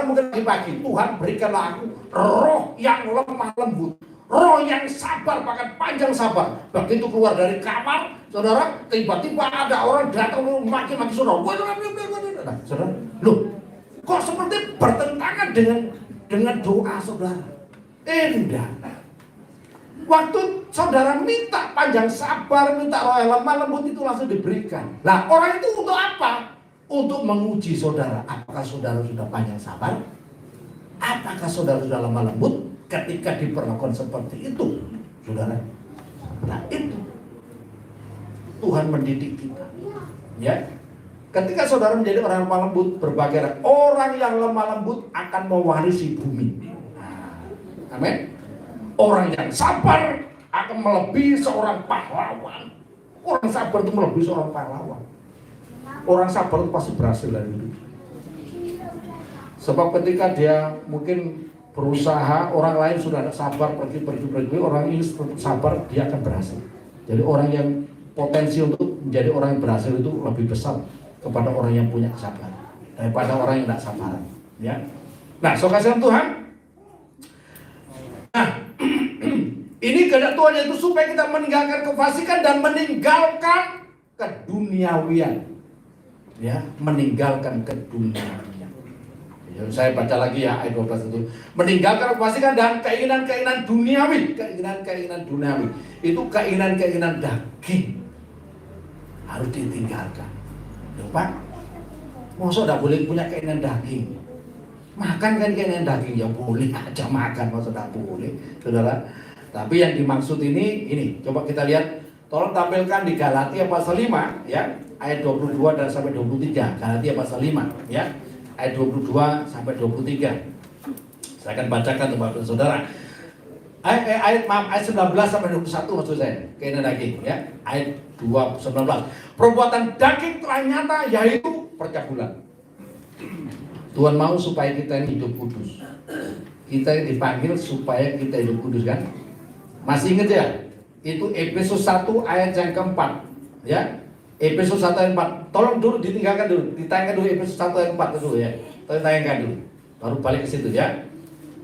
mungkin pagi-pagi, Tuhan berikanlah aku roh yang lemah lembut, roh yang sabar, bahkan panjang sabar. Begitu keluar dari kamar, saudara, tiba-tiba ada orang datang maki-maki saudara. Saudara, loh, kok seperti bertentangan dengan doa saudara? Enggak. Waktu saudara minta panjang sabar, minta roh yang lemah lembut, itu langsung diberikan. Nah, orang itu untuk apa? Untuk menguji saudara. Apakah saudara sudah panjang sabar? Apakah saudara sudah lemah lembut? Ketika diperlakukan seperti itu, saudara. Nah, itu Tuhan mendidik kita. Ya. Ketika saudara menjadi orang lemah lembut, berbagai orang yang lemah lembut akan mewarisi bumi. Nah, amin. Orang yang sabar akan melebihi seorang pahlawan. Orang sabar itu melebihi seorang pahlawan. Orang sabar itu pasti berhasil dari hidup. Sebab ketika dia mungkin berusaha, orang lain sudah ada sabar, pergi, orang ini sabar, dia akan berhasil. Jadi orang yang potensi untuk menjadi orang yang berhasil itu lebih besar kepada orang yang punya kesabaran daripada orang yang tidak sabaran. Ya. Nah, saudara Tuhan. Nah, ini kehendak Tuhan yaitu supaya kita meninggalkan kefasikan dan meninggalkan keduniawian. Ya, meninggalkan keduniawian. Ya, saya baca lagi ya ayat 12 itu. Meninggalkan kefasikan dan keinginan-keinginan duniawi. Keinginan-keinginan duniawi. Itu keinginan-keinginan daging. Harus ditinggalkan. Pak, masa tidak boleh punya keinginan daging? Makan kan keinginan daging, ya boleh aja makan, masa tidak boleh, saudara. Tapi yang dimaksud ini, coba kita lihat, tolong tampilkan di Galatia pasal 5, ya, ayat 22 dan sampai 23. Galatia pasal 5, ya, ayat 22 sampai 23. Saya akan bacakan untuk Bapak saudara. Ayat 19 sampai 21 maksud saya, keinginan daging, ya, ayat 19. Perbuatan daging telah nyata, yaitu percabulan. Tuhan mau supaya kita ini hidup kudus. Kita dipanggil supaya kita hidup kudus kan? Masih ingat ya? Itu Efesus 1 ayat yang keempat, ya. Efesus 1 ayat 4. Tolong dulu ditinggalkan dulu, ditayangkan dulu Efesus 1 ayat 4 dulu ya. Tolong tayangkan dulu. Baru balik ke situ ya.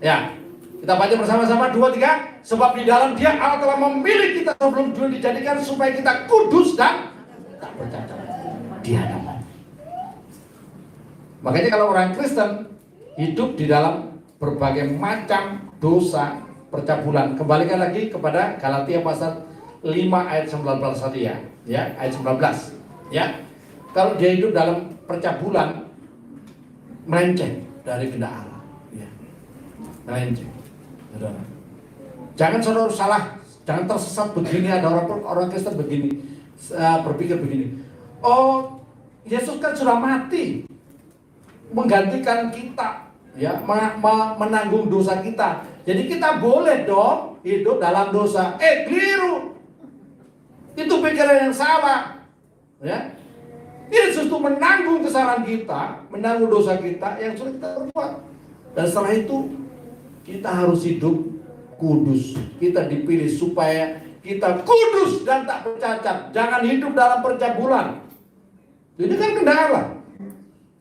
Ya. Kita baca bersama-sama 2, 3. Sebab di dalam Dia Allah telah memilih kita sebelum dulu dijadikan supaya kita kudus dan tak bercacat di hadapan. Makanya kalau orang Kristen hidup di dalam berbagai macam dosa, percabulan, kembalikan lagi kepada Galatia pasal 5 ayat 19 tadi ya. Ya, ayat 19. Ya. Kalau dia hidup dalam percabulan, melenceng dari kehendak Allah. Ya. Melenceng. Saudara. Jangan saudara salah, jangan tersesat begini. Ada orang Kristen begini, berpikir begini. Oh, Yesus kan sudah mati, menggantikan kita, ya, menanggung dosa kita. Jadi kita boleh dong hidup dalam dosa. Keliru. Itu pikiran yang salah. Ya. Yesus itu menanggung kesalahan kita, menanggung dosa kita yang sudah kita perbuat. Dan setelah itu kita harus hidup kudus. Kita dipilih supaya kita kudus dan tak bercacat. Jangan hidup dalam percabulan. Ini kan kehendak Allah.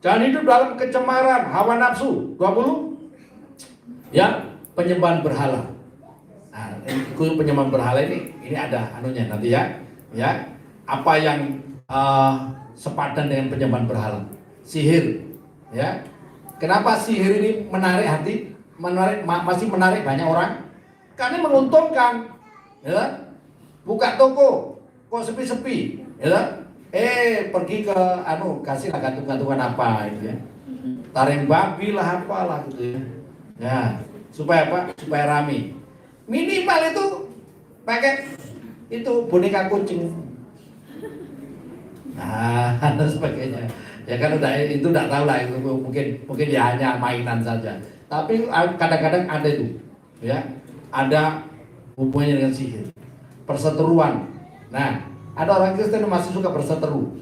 Jangan hidup dalam kecemaran, hawa nafsu. 20. Ya, penyembahan berhala. Nah, penyembahan berhala ini ada anunya nanti ya. Ya, apa yang sepadan dengan penyembahan berhala? Sihir. Ya. Kenapa sihir ini menarik hati? Masih menarik banyak orang? Karena menguntungkan. Ya. Buka toko, kok sepi-sepi, ya. Pergi ke kasihlah gantung-gantungan apa itu ya. Taring babi lah apalah gitu ya. Ya, supaya apa? Supaya rame. Minimal itu pakai itu boneka kucing. Nah, dan sebagainya. Ya kan udah itu enggak tahu lah, itu mungkin ya hanya mainan saja. Tapi kadang-kadang ada itu, ya. Ada hubungannya dengan sihir. Perseteruan. Nah, ada orang Kristen yang masih suka berseteru.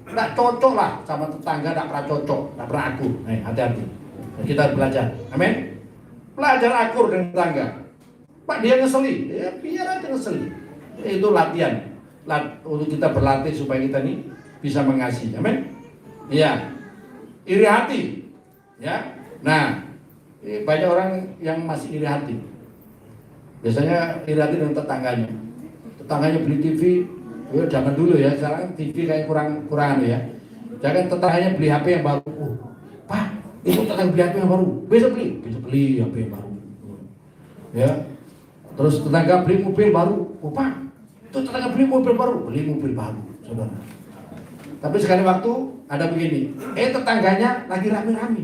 Nggak cocok lah sama tetangga, nggak pernah cocok, nggak pernah akur. Hati-hati. Kita belajar. Amin. Belajar akur dengan tetangga. Pak, dia ngeseli, ya biar aja ngeseli. Itu latihan. Untuk kita berlatih supaya kita ini bisa mengasihi. Amin. Iya. Iri hati. Ya. Nah, banyak orang yang masih iri hati. Biasanya iri hati dengan tetangganya. Tetangganya beli TV, ya jangan dulu ya, sekarang TV kayak kurang ya. Jangan tetangganya beli HP yang baru. Pak, itu tetangga beli HP yang baru. Besok beli HP yang baru. Ya. Terus tetangga beli mobil baru. Pak, itu tetangga beli mobil baru, saudara. Tapi sekali waktu ada begini, tetangganya lagi rame-rame.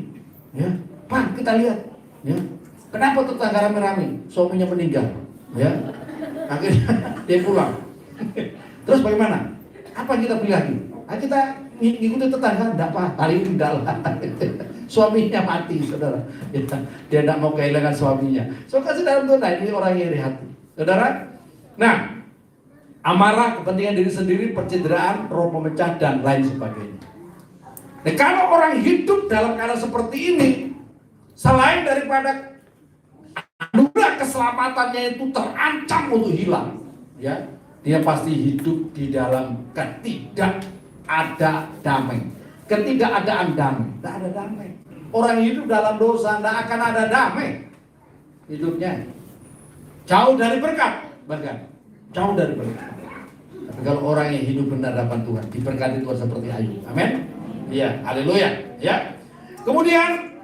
Ya, Pak, kita lihat. Ya. Kenapa tetangga rame-rame? Suaminya meninggal. Ya. Akhirnya dia pulang. Terus bagaimana? Apa yang kita pilih lagi? Kita ngikutin tetangga, enggak apa, hari ini enggak lah. Suaminya mati, saudara. Dia enggak mau kehilangan suaminya. So kasih dalam Tuhan, ini orang yang iri hati. Saudara? Nah, amarah, kepentingan diri sendiri, pencitraan, roh pemecah, dan lain sebagainya. Nah, kalau orang hidup dalam keadaan seperti ini, selain daripada anugerah keselamatannya itu terancam untuk hilang, ya, dia pasti hidup di dalam ketidakadaan damai. Ketidakadaan damai, tidak ada damai. Orang hidup dalam dosa tidak akan ada damai. Hidupnya jauh dari berkat, bahkan jauh dari berkat. Tapi kalau orang yang hidup benar hadapan Tuhan, diberkati Tuhan seperti Ayub. Amin. Iya, haleluya. Ya. Kemudian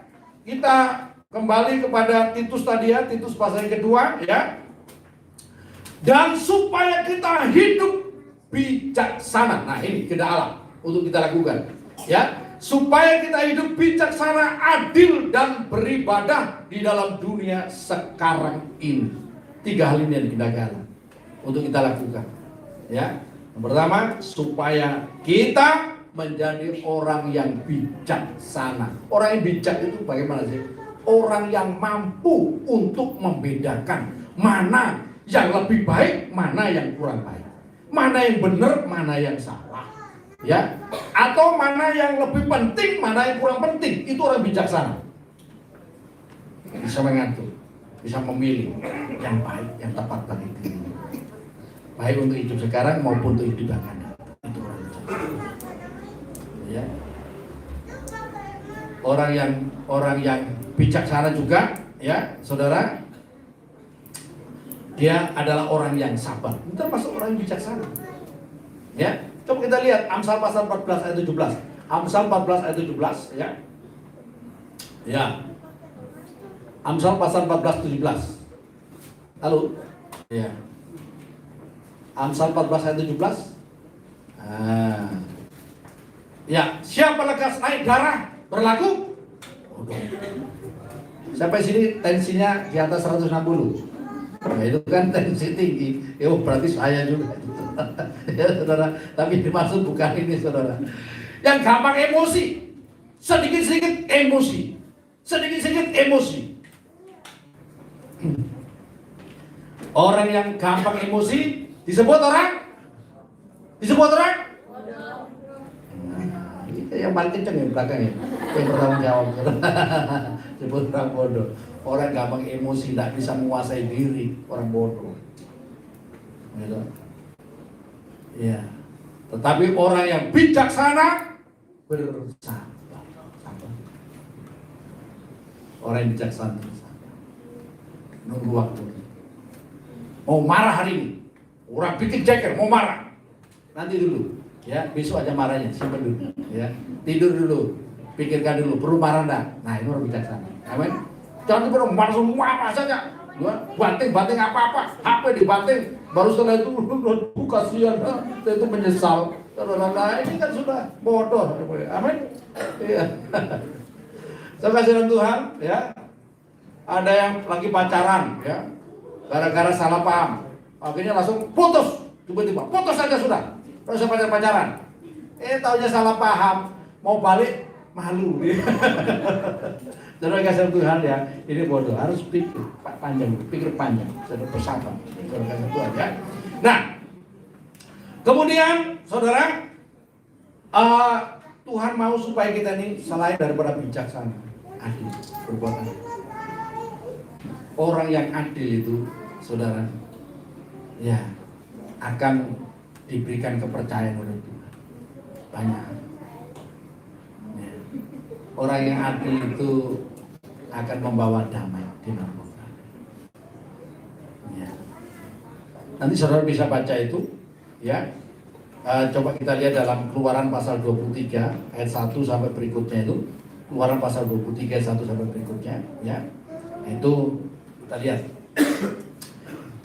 kita kembali kepada Titus tadi ya, Titus pasal yang kedua ya. Dan supaya kita hidup bijaksana. Nah, ini kehendak Allah untuk kita lakukan. Ya, supaya kita hidup bijaksana, adil dan beribadah di dalam dunia sekarang ini. 3 hal ini yang dikehendaki Allah untuk kita lakukan. Ya. Yang pertama, supaya kita menjadi orang yang bijaksana. Orang yang bijak itu bagaimana sih? Orang yang mampu untuk membedakan mana yang lebih baik, mana yang kurang baik, mana yang benar, mana yang salah, ya, atau mana yang lebih penting, mana yang kurang penting. Itu orang bijaksana. Bisa mengatur, bisa memilih yang baik, yang tepat bagi diri, baik untuk hidup sekarang maupun untuk hidup yang akan datang. Itu orang bijaksana. Ya. Orang yang bijaksana juga, ya, saudara, dia adalah orang yang sabar. Itu termasuk orang yang bijaksana. Ya, coba kita lihat Amsal pasal 14 ayat 17. Amsal 14 ayat 17, ya. Ya. Amsal pasal 14 17. Halo. Ya. Amsal 14 ayat 17. Ya, siapa lekas naik darah berlaku? Sampai sini tensinya di atas 160. Nah, itu kan tensi tinggi. Ya berarti saya juga. Ya saudara. Tapi dimaksud bukan ini saudara. Yang gampang emosi. Sedikit-sedikit emosi. Sedikit-sedikit emosi. Orang yang gampang emosi disebut orang. Nah, itu yang paling kenceng yang belakang ya. Yang bertanggung jawab. Disebut orang bodoh. Orang gampang emosi, tidak bisa menguasai diri, orang bodoh. Gitu. Ya. Tetapi orang yang bijaksana bersabar. Orang yang bijaksana bersabar. Nunggu waktu. Mau marah hari ini, orang bikin jeker, mau marah. Nanti dulu, ya besok aja marahnya, simpan dulu. Ya, tidur dulu, pikirkan dulu, perlu marah enggak? Nah ini orang bijaksana. Amin. Jangan tiba-tiba langsung marah saja. Banting apa-apa, HP dibanting, baru setelah itu kasihan, itu menyesal. Nah ini kan sudah bodoh. Amin. Iya. Saya kasih Tuhan, ya. Ada yang lagi pacaran, ya. Gara-gara salah paham, akhirnya langsung putus, tiba-tiba putus saja sudah. Terus pacaran. Taunya salah paham, mau balik malu. Saudara kasih Tuhan ya, ini bodoh, harus pikir panjang, saudara bersabar, saudara kasih Tuhan ya. Nah, kemudian saudara, Tuhan mau supaya kita ini selain daripada bijaksana, adil, berbuat adil. Orang yang adil itu, saudara, ya akan diberikan kepercayaan oleh Tuhan. Banyak. Ya. Orang yang adil itu akan membawa damai di neraka. Ya. Nanti saudara bisa baca itu, ya. Coba kita lihat dalam Keluaran pasal 23 ayat 1 sampai berikutnya itu. Keluaran pasal 23 ayat 1 sampai berikutnya, ya. Itu kita lihat.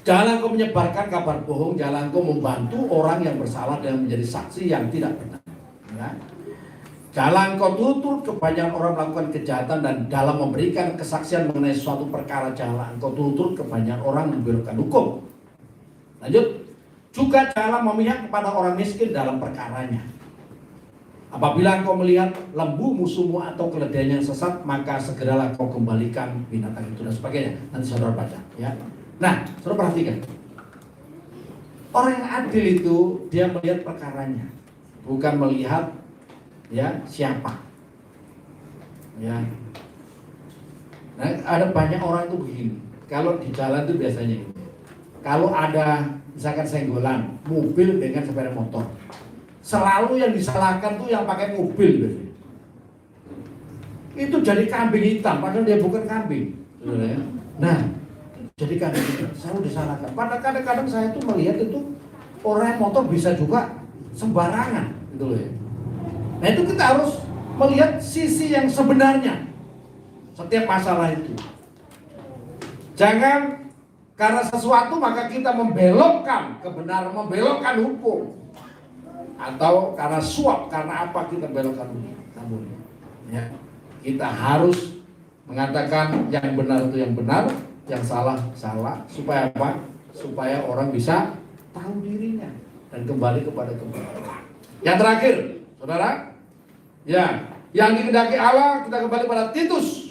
Jangan engkau menyebarkan kabar bohong, jangan engkau membantu orang yang bersalah dan menjadi saksi yang tidak benar. Ya. Jangan engkau tutur kebanyakan orang melakukan kejahatan dan dalam memberikan kesaksian mengenai suatu perkara janganlah engkau tutur kebanyakan orang membelokkan hukum. Lanjut, juga janganlah memihak kepada orang miskin dalam perkaranya. Apabila engkau melihat lembu musuhmu atau keledai yang sesat, maka segeralah kau kembalikan binatang itu dan sebagainya. Nanti saudara baca, ya. Nah, saudara perhatikan. Orang yang adil itu dia melihat perkaranya, bukan melihat ya siapa. Ya. Nah, ada banyak orang itu begini. Kalau di jalan itu biasanya ini. Kalau ada misalkan senggolan mobil dengan sepeda motor, selalu yang disalahkan tuh yang pakai mobil biasanya. Itu jadi kambing hitam, padahal dia bukan kambing. Nah, jadi kadang-kadang selalu disalahkan. Padahal kadang-kadang saya tuh melihat itu orang motor bisa juga sembarangan, gitu loh ya. Nah itu kita harus melihat sisi yang sebenarnya setiap masalah itu. Jangan karena sesuatu maka kita membelokkan kebenaran, membelokkan hukum, atau karena suap, karena apa kita belokkan hukum. Namun, ya, kita harus mengatakan yang benar itu yang benar, yang salah salah, supaya apa? Supaya orang bisa tahu dirinya dan kembali kepada kebenaran. Yang terakhir, saudara, ya, yang dikehendaki Allah, kita kembali pada Titus.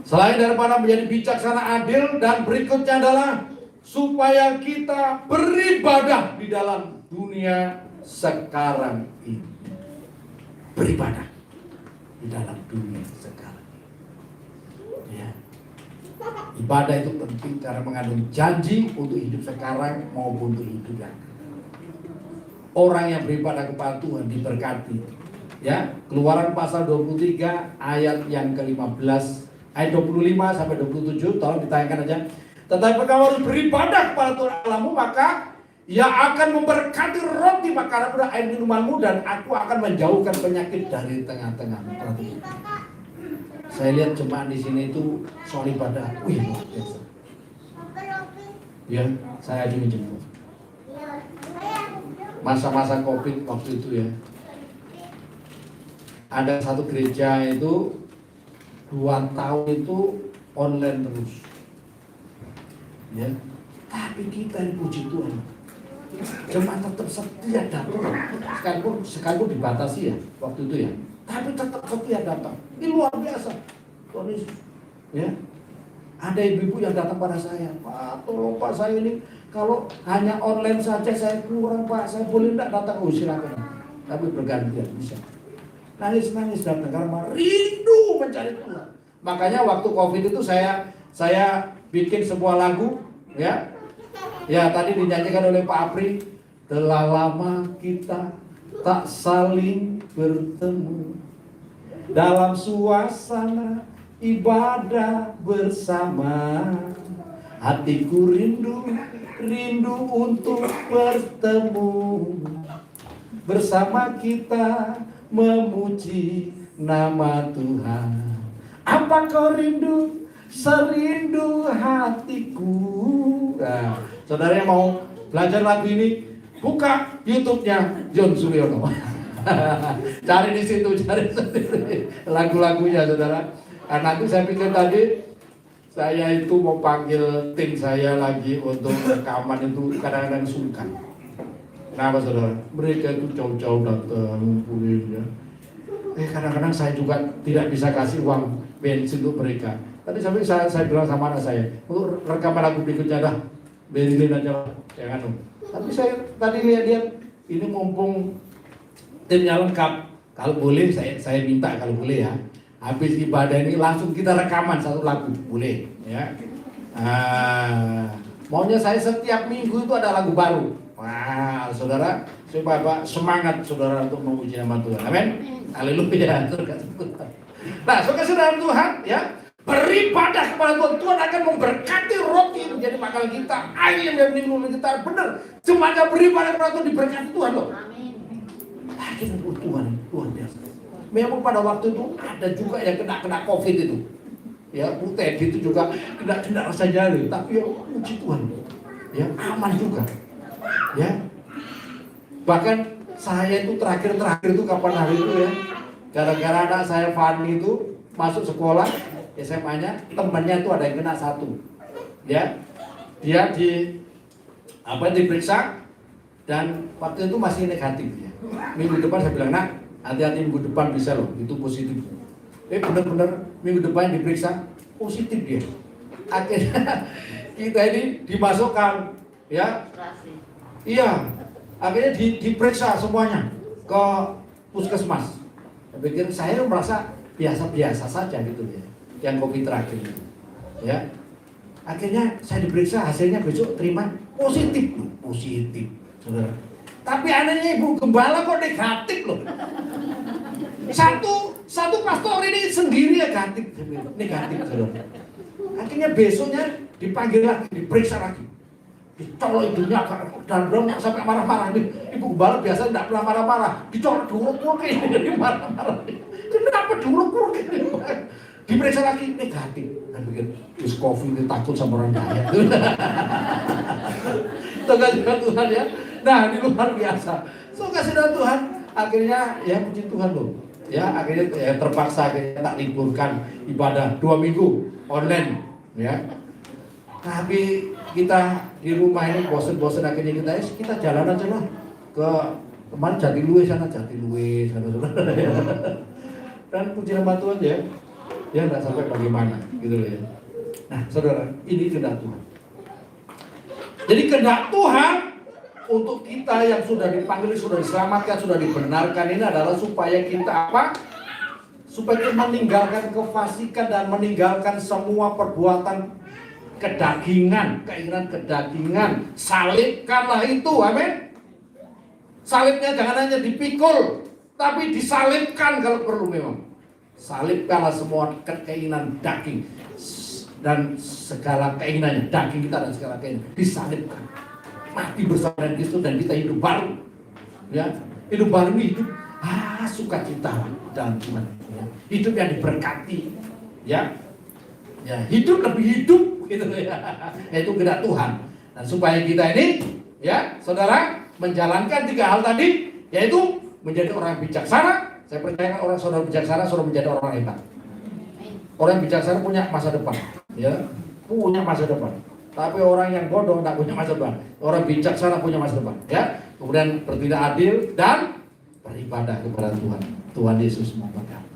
Selain daripada menjadi bijaksana, adil, dan berikutnya adalah supaya kita beribadah di dalam dunia sekarang ini. Beribadah di dalam dunia sekarang ini. Ya. Ibadah itu penting karena mengandung janji untuk hidup sekarang maupun untuk hidup yang akan. Orang yang beribadah kepada Tuhan diberkati. Ya, Keluaran pasal 23 ayat yang ke-15, ayat 25 sampai 27, tolong ditayangkan aja. Tetapi kamu harus beribadah kepada Tuhan Allahmu, maka Ia akan memberkati roti makananmu dan air minumanmu, dan aku akan menjauhkan penyakit dari tengah-tengahmu. Saya lihat jemaat di sini itu soal ibadah, wih luar biasa. Ya, saya aja menjemput. Masa-masa COVID waktu itu ya, ada satu gereja itu 2 tahun itu online terus. ya. Tapi kita yang puji Tuhan, jemaat tetap setia datang, sekalipun dibatasi ya waktu itu ya, tapi tetap setia datang. Ini luar biasa, Tuhan Yesus. Ya, ada ibu-ibu yang datang pada saya, Pak, tolong Pak, saya ini kalau hanya online saja saya kurang Pak, saya boleh tidak datang? Oh silakan, tapi bergantian bisa. Nangis datang karena rindu mencari Tuhan. Makanya waktu COVID itu saya bikin sebuah lagu, ya. Ya tadi dinyanyikan oleh Pak Apri, telah lama kita tak saling bertemu dalam suasana ibadah bersama. Hatiku rindu untuk bertemu bersama kita memuji nama Tuhan. Apa kau rindu? Serindu hatiku. Nah, saudara yang mau belajar lagu ini, buka YouTube-nya John Suryono. Cari di situ, cari sendiri lagu-lagunya, saudara. Nah, nanti saya pikir tadi saya itu mau panggil tim saya lagi untuk rekaman itu kadang-kadang sungkan. Kenapa, saudara? Mereka itu jauh-jauh datang ngumpulin ya. Kadang-kadang saya juga tidak bisa kasih uang bensin untuk mereka. Tadi sampai saya bilang sama anak saya, untuk rekaman lagu berikutnya dah, bensin aja, jangan. Tapi saya tadi lihat ini mumpung timnya lengkap, kalau boleh saya minta kalau boleh ya. Habis ibadah ini langsung kita rekaman satu lagu, boleh ya. Maunya saya setiap minggu itu ada lagu baru. Wah, saudara, supaya Bapak semangat saudara untuk memuji nama Tuhan. Amin. Haleluya. Nah, saudara Tuhan ya, beribadah kepada Tuhan. Tuhan akan memberkati roti menjadi makanan kita, air yang minum kita. Benar, jemaatnya beribadah kepada Tuhan diberkati Tuhan loh. Akhirnya Tuhan luar biasa. Memang pada waktu itu ada juga yang kena COVID itu. Ya, Bu Teddy itu juga kena rasa nyari, tapi ya puji Tuhan. Ya, aman juga. Ya. Bahkan saya itu terakhir itu kapan hari itu ya. Gara-gara anak saya Fanny itu masuk sekolah SMA-nya, temannya itu ada yang kena satu. Ya. Dia diperiksa dan waktu itu masih negatif ya. Minggu depan saya bilang, "Nak, hati-hati minggu depan bisa loh, itu positif." Benar-benar minggu depan diperiksa positif dia. Akhirnya kita ini dimasukkan ya. Iya. Akhirnya diperiksa semuanya ke puskesmas. Saya pikir saya merasa biasa-biasa saja gitu ya. Yang COVID terakhir itu. Ya. Akhirnya saya diperiksa, hasilnya besok terima positif. Positif, saudara. Tapi anehnya Ibu Gembala kok negatif loh. Satu pastor ini sendiri negatif, saudara. Akhirnya besoknya dipanggil lagi, diperiksa lagi. Dicolok ibunya dan sampai marah-marah. Ibu Gembala biasa tidak pernah marah-marah. Dicolok dulu kayak marah-marah. Kenapa dulu kayak diperiksa lagi negatif. Dan pikir, terus COVID ini takut sama orang kaya. Tugasnya Tuhan ya. Nah, ini luar biasa. So kasih Tuhan, akhirnya ya puji Tuhan loh. Ya, akhirnya terpaksa akhirnya tak liburkan ibadah 2 minggu online ya. Tapi kita di rumah ini bosen-bosen, akhirnya kita jalan aja lah ke kemana, Jatiluwe sana. Dan puji nama Tuhan ya. Ya nggak sampai bagaimana gitu ya. Nah, saudara, ini kehendak Tuhan. Jadi kehendak Tuhan untuk kita yang sudah dipanggil, sudah diselamatkan, sudah dibenarkan ini adalah supaya kita apa? Supaya kita meninggalkan kefasikan dan meninggalkan semua perbuatan kedagingan, keinginan kedagingan. Salibkanlah itu, amin. Salibnya jangan hanya dipikul, tapi disalibkan kalau perlu memang. Salibkanlah semua keinginan daging dan segala keinginannya, daging kita dan segala keinginan disalibkan. Mati bersama dengan Kristus dan kita hidup baru. Ya, hidup baru ini hidup sukacita dalam Tuhan. Ya. Hidup yang diberkati. Ya. Ya, hidup lebih hidup gitu ya. Itu kehendak Tuhan. Dan supaya kita ini ya, saudara, menjalankan 3 hal tadi, yaitu menjadi orang bijaksana. Saya percaya orang saudara bijaksana sudah menjadi orang hebat. Orang bijaksana punya masa depan, ya, punya masa depan. tapi orang yang bodoh tidak punya masa depan. Orang bijaksana punya masa depan. Ya, kemudian bertindak adil dan beribadah kepada Tuhan. Tuhan Yesus memberkati.